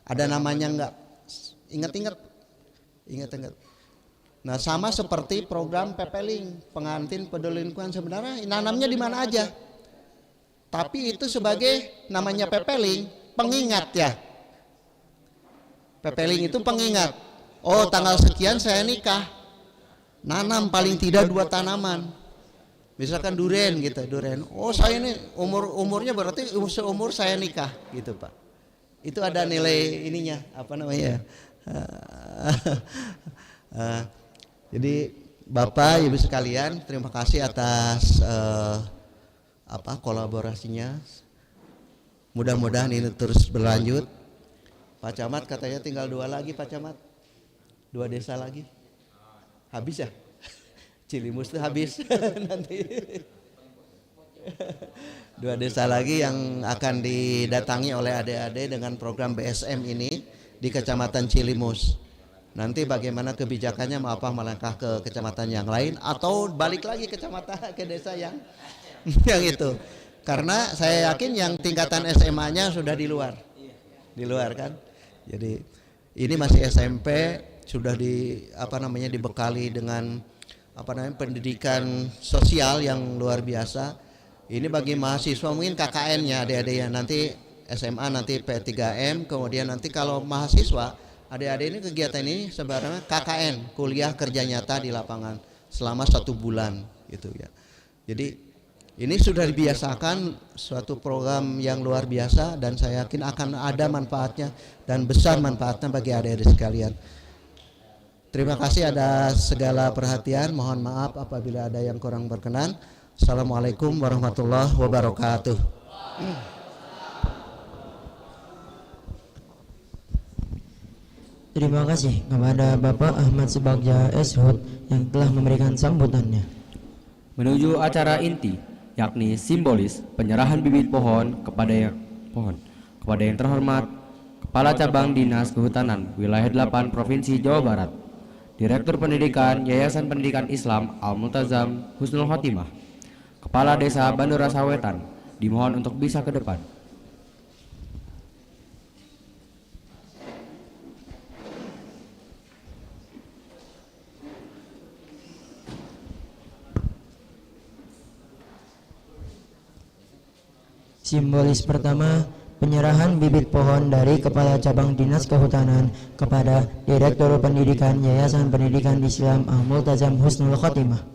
[SPEAKER 7] ada namanya enggak, ingat-ingat. Nah sama seperti program Pepeling, pengantin peduli lingkungan, sebenarnya nanamnya di mana aja, tapi itu sebagai namanya Pepeling, pengingat ya. Pepeling itu pengingat. Oh tanggal sekian saya nikah, nanam paling tidak 2 tanaman. Misalkan duren gitu, duren. Oh saya ini umurnya berarti seumur saya nikah gitu Pak. Itu ada nilai ininya apa namanya? Jadi Bapak Ibu sekalian, terima kasih atas kolaborasinya. Mudah-mudahan ini terus berlanjut. Pak Camat katanya tinggal 2 lagi Pak Camat. 2 desa lagi. Habis ya? Cilimus tuh habis nanti. 2 desa lagi yang akan didatangi oleh adik-adik dengan program BSM ini di Kecamatan Cilimus. Nanti bagaimana kebijakannya, mau apa melangkah ke kecamatan yang lain atau balik lagi ke desa yang itu. Karena saya yakin yang tingkatan SMA-nya sudah di luar kan. Jadi ini masih SMP, sudah dibekali dengan pendidikan sosial yang luar biasa. Ini bagi mahasiswa mungkin KKN-nya adik-adik ya, nanti SMA nanti P3M, kemudian nanti kalau mahasiswa adik-adik ini kegiatan ini sebenarnya KKN, kuliah kerja nyata di lapangan selama 1 bulan gitu ya. Jadi ini sudah dibiasakan, suatu program yang luar biasa, dan saya yakin akan ada manfaatnya dan besar manfaatnya bagi adik-adik sekalian. Terima kasih atas segala perhatian. Mohon maaf apabila ada yang kurang berkenan. Assalamualaikum warahmatullahi wabarakatuh.
[SPEAKER 2] Terima kasih kepada Bapak Ahmad Subagja Eshud yang telah memberikan sambutannya.
[SPEAKER 3] Menuju acara inti, yakni simbolis penyerahan bibit pohon kepada yang terhormat Kepala Cabang Dinas Kehutanan Wilayah 8 Provinsi Jawa Barat, Direktur Pendidikan Yayasan Pendidikan Islam Al-Multazam Husnul Khotimah, Kepala Desa Bandura Sawetan, dimohon untuk bisa ke depan.
[SPEAKER 2] Simbolis pertama, penyerahan bibit pohon dari Kepala Cabang Dinas Kehutanan kepada Direktur Pendidikan Yayasan Pendidikan Islam Al-Multazam Husnul Khotimah.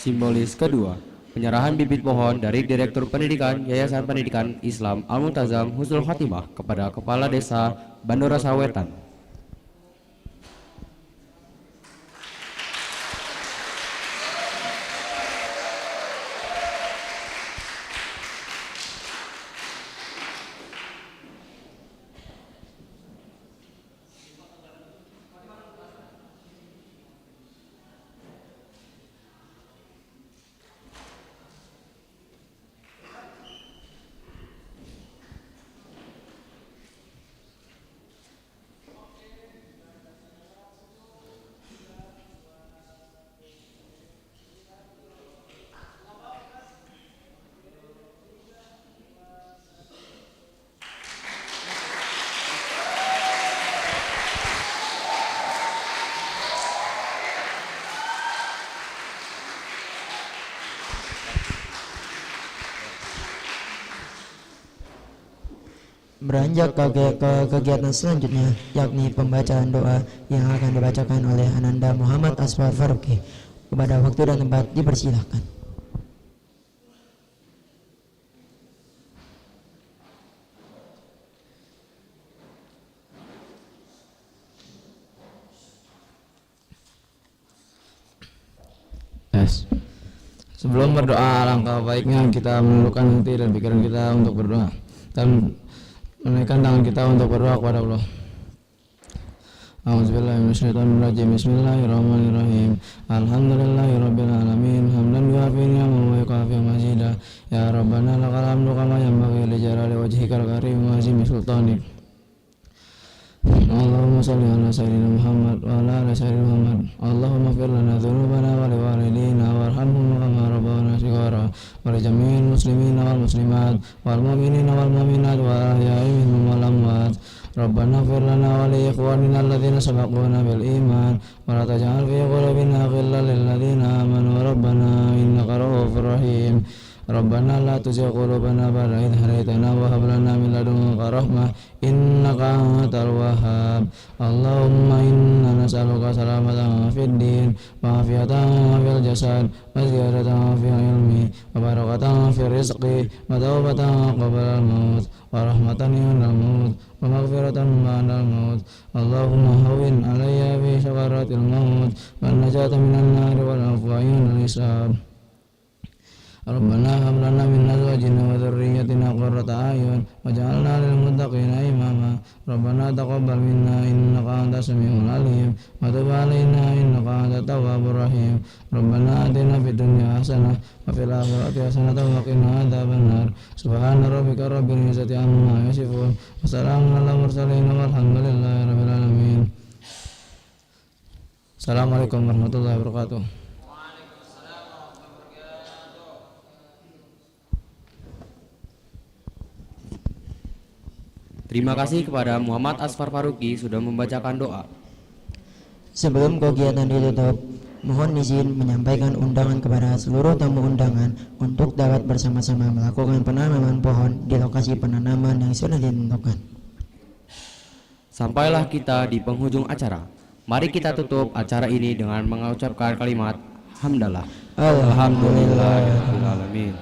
[SPEAKER 3] Simbolis kedua, penyerahan bibit pohon dari Direktur Pendidikan Yayasan Pendidikan Islam Al-Multazam Husnul Khotimah kepada Kepala Desa Bandora Sawetan.
[SPEAKER 2] Beranjak ke kegiatan selanjutnya, yakni pembacaan doa yang akan dibacakan oleh Ananda Muhammad Asfar Faruqi. Kepada waktu dan tempat dipersilahkan.
[SPEAKER 8] Sebelum berdoa, alangkah baiknya kita menundukkan hati dan pikiran kita untuk berdoa dan menaikkan tangan kita untuk berdoa kepada Allah. A'udzubillahiminasyaitonirrajim. Bismillahirrahmanirrahim. Alhamdulillahirabbil alamin. Hamdan yuafi ni'amahu wa yukafi mazidah. Ya Rabbana lakal hamdu kama yanbaghi li jalali wajhikal karim wa azimi sultanik. Allahumma salli ala sayyidina Muhammad wa ala ali sayyidina Muhammad. Allahumma fir lana dzunubana wa li walidina warhamhum kama rabbana shighara wa li jami'il muslimina wal muslimat wal mu'minina wal mu'minat wa ahya'i minhum wal amwat. Rabbana fir lana wa li ikhwanina alladhina sabaquna bil iman wa la taj'al fi qulubina ghillan lil ladzina amanu rabbana innaka ra'ufur rahim. Rabbana la tuzigh qulubana ba'da idh hadaytana wa hab lana min ladunka rahmah innaka antal wahhab. Allahumma inna nas'aluka salamatan fid din wa afiyatan fil jasad wa ziyadatan fil ilmi wa barakatan fil rizqi wa tawbatan qabla al maut wa rahmatan inda al maut wa maghfiratan ba'da al maut. Allahumma hawwin alayya fi syakaratil maut wa najata minan nar wal afwa inda al hisab. Rabbana hab lana min azwajina wa dhurriyyatina qurrata a'yun waj'alna lil muttaqina imama. Rabbana taqabbal minna innaka antas samiul alim wa tub 'alaina innaka antat tawwabur rahim. Rabbana atina fid dunya hasanah wa fil akhirati hasanah wa qina adzabannar. Subhana rabbika rabbil izzati amma yasifun wa salamun alal mursalin walhamdulillahi rabbil alamin. Assalamualaikum warahmatullahi wabarakatuh.
[SPEAKER 3] Terima kasih kepada Muhammad Asfar Faruqi sudah membacakan doa.
[SPEAKER 2] Sebelum kegiatan ditutup, mohon izin menyampaikan undangan kepada seluruh tamu undangan untuk dapat bersama-sama melakukan penanaman pohon di lokasi penanaman yang sudah ditentukan.
[SPEAKER 3] Sampailah kita di penghujung acara. Mari kita tutup acara ini dengan mengucapkan kalimat hamdalah. Alhamdulillahirrahmanirrahim.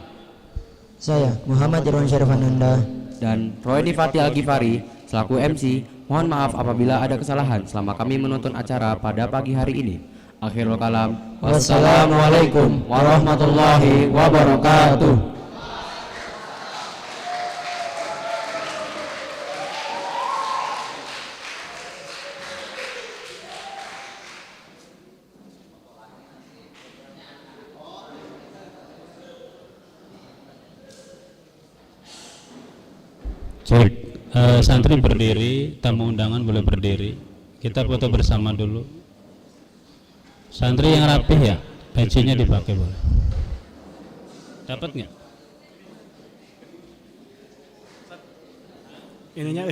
[SPEAKER 2] Saya Muhammad Irwan Syarif Ananda
[SPEAKER 3] dan Roydi Fatih Al-Ghifari selaku MC. Mohon maaf apabila ada kesalahan selama kami menonton acara pada pagi hari ini. Akhirul kalam. Wassalamualaikum warahmatullahi wabarakatuh.
[SPEAKER 9] Santri berdiri, tamu undangan boleh berdiri. Kita foto bersama dulu. Santri yang rapih ya. pecinya dipakai boleh. Dapat nggak?
[SPEAKER 10] Ininya